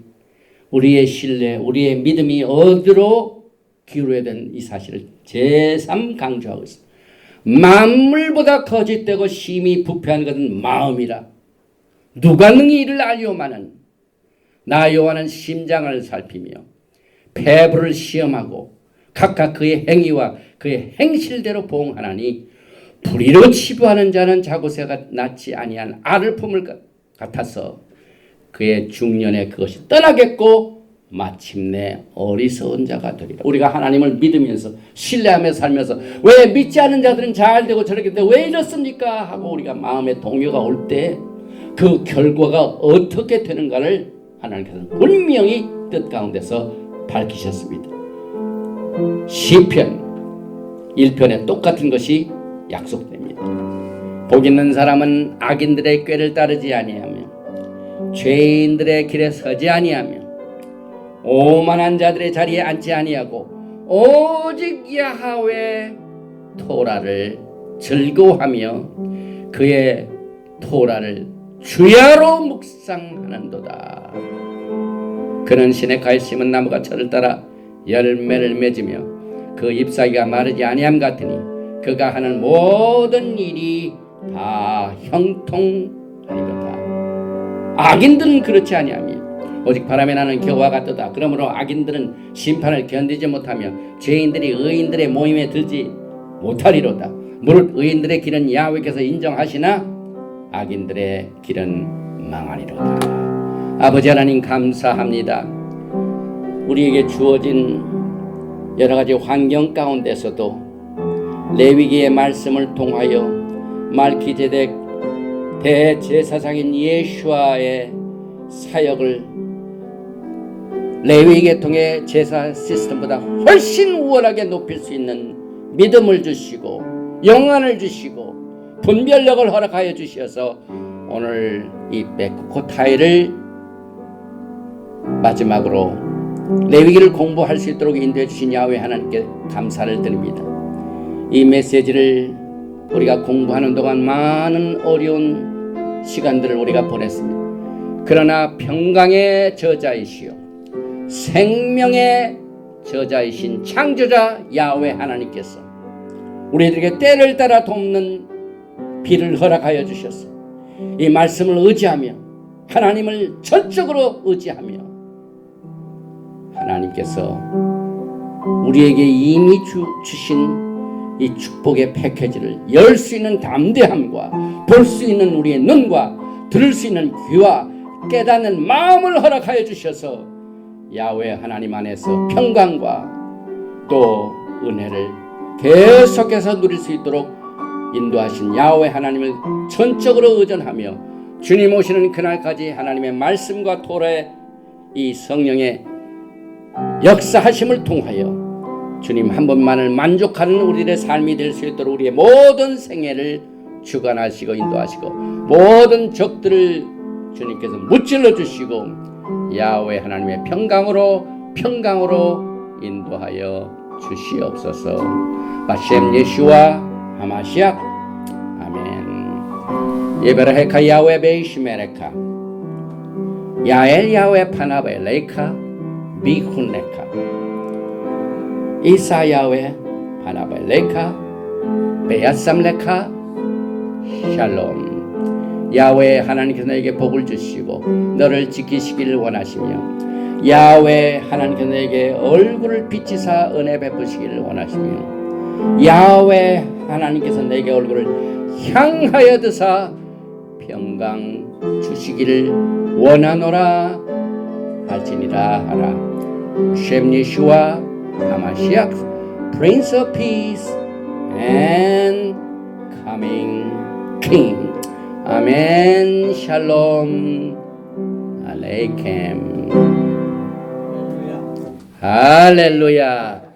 우리의 신뢰, 우리의 믿음이 어디로 기울어야 되는 이 사실을 제3 강조하고 있습니다. 만물보다 거짓되고 심히 부패한 것은 마음이라. 누가 능히 이를 알리오마는 나 여호와는 심장을 살피며 폐부를 시험하고 각각 그의 행위와 그의 행실대로 보응하나니 불의로 치부하는 자는 자고새가 낳지 아니한 알을 품을 것 같아서 그의 중년에 그것이 떠나겠고 마침내 어리석은 자가 되리라. 우리가 하나님을 믿으면서 신뢰하며 살면서 왜 믿지 않는 자들은 잘 되고 저렇게 되고 왜 이렇습니까 하고 우리가 마음에 동요가 올 때 그 결과가 어떻게 되는가를 하나님께서는 분명히 뜻 가운데서 밝히셨습니다. 시편 1편에 똑같은 것이 약속됩니다. 복 있는 사람은 악인들의 꾀를 따르지 아니하며 죄인들의 길에 서지 아니하며 오만한 자들의 자리에 앉지 아니하고 오직 야하웨 토라를 즐거워하며 그의 토라를 주야로 묵상하는도다. 그는 시냇가에 심은 나무가 철을 따라 열매를 맺으며 그 잎사귀가 마르지 아니함 같으니 그가 하는 모든 일이 다 형통하리로다. 악인들은 그렇지 아니하며 오직 바람에 나는 겨와 같도다. 그러므로 악인들은 심판을 견디지 못하며 죄인들이 의인들의 모임에 들지 못하리로다. 무릇 의인들의 길은 야훼께서 인정하시나 악인들의 길은 망하리로다. 아버지 하나님 감사합니다. 우리에게 주어진 여러 가지 환경 가운데서도 레위기의 말씀을 통하여 말기제덱 대제사장인 예수아의 사역을 레위 계통의 제사 시스템보다 훨씬 우월하게 높일 수 있는 믿음을 주시고 영안을 주시고 분별력을 허락하여 주셔서 오늘 이 베쿠코 타일을 마지막으로 레위기를 공부할 수 있도록 인도해 주신 야훼 하나님께 감사를 드립니다. 이 메시지를 우리가 공부하는 동안 많은 어려운 시간들을 우리가 보냈습니다. 그러나 평강의 저자이시오 생명의 저자이신 창조자 야훼 하나님께서 우리들에게 때를 따라 돕는 비를 허락하여 주셨어. 이 말씀을 의지하며 하나님을 전적으로 의지하며 하나님께서 우리에게 이미 주신 이 축복의 패키지를 열 수 있는 담대함과 볼 수 있는 우리의 눈과 들을 수 있는 귀와 깨닫는 마음을 허락하여 주셔서 야훼 하나님 안에서 평강과 또 은혜를 계속해서 누릴 수 있도록 인도하신 야훼 하나님을 전적으로 의존하며 주님 오시는 그날까지 하나님의 말씀과 토라의 이 성령의 역사하심을 통하여 주님 한 번만을 만족하는 우리의 삶이 될 수 있도록 우리의 모든 생애를 주관하시고 인도하시고 모든 적들을 주님께서 무찔러 주시고 야훼 하나님의 평강으로 인도하여 주시옵소서. 바셈 예슈와 하마시악 아멘. 예베라헤카 야훼 베이시메레카 야엘 야훼 파나베 레이카 비훈레카 이사 야훼 파나베 레이카 베야삼레카 샬롬. 야훼 하나님께서 너에게 복을 주시고 너를 지키시기를 원하시며 야훼 하나님께서 너에게 얼굴을 비치사 은혜 베푸시기를 원하시며 야훼 하나님께서 내게 얼굴을 향하여 드사 평강 주시기를 원하노라 할지니라 하라. 셈 예슈와 하마시악 Prince of Peace and Coming King. 아멘. 샬롬 알레이켐. 할렐루야.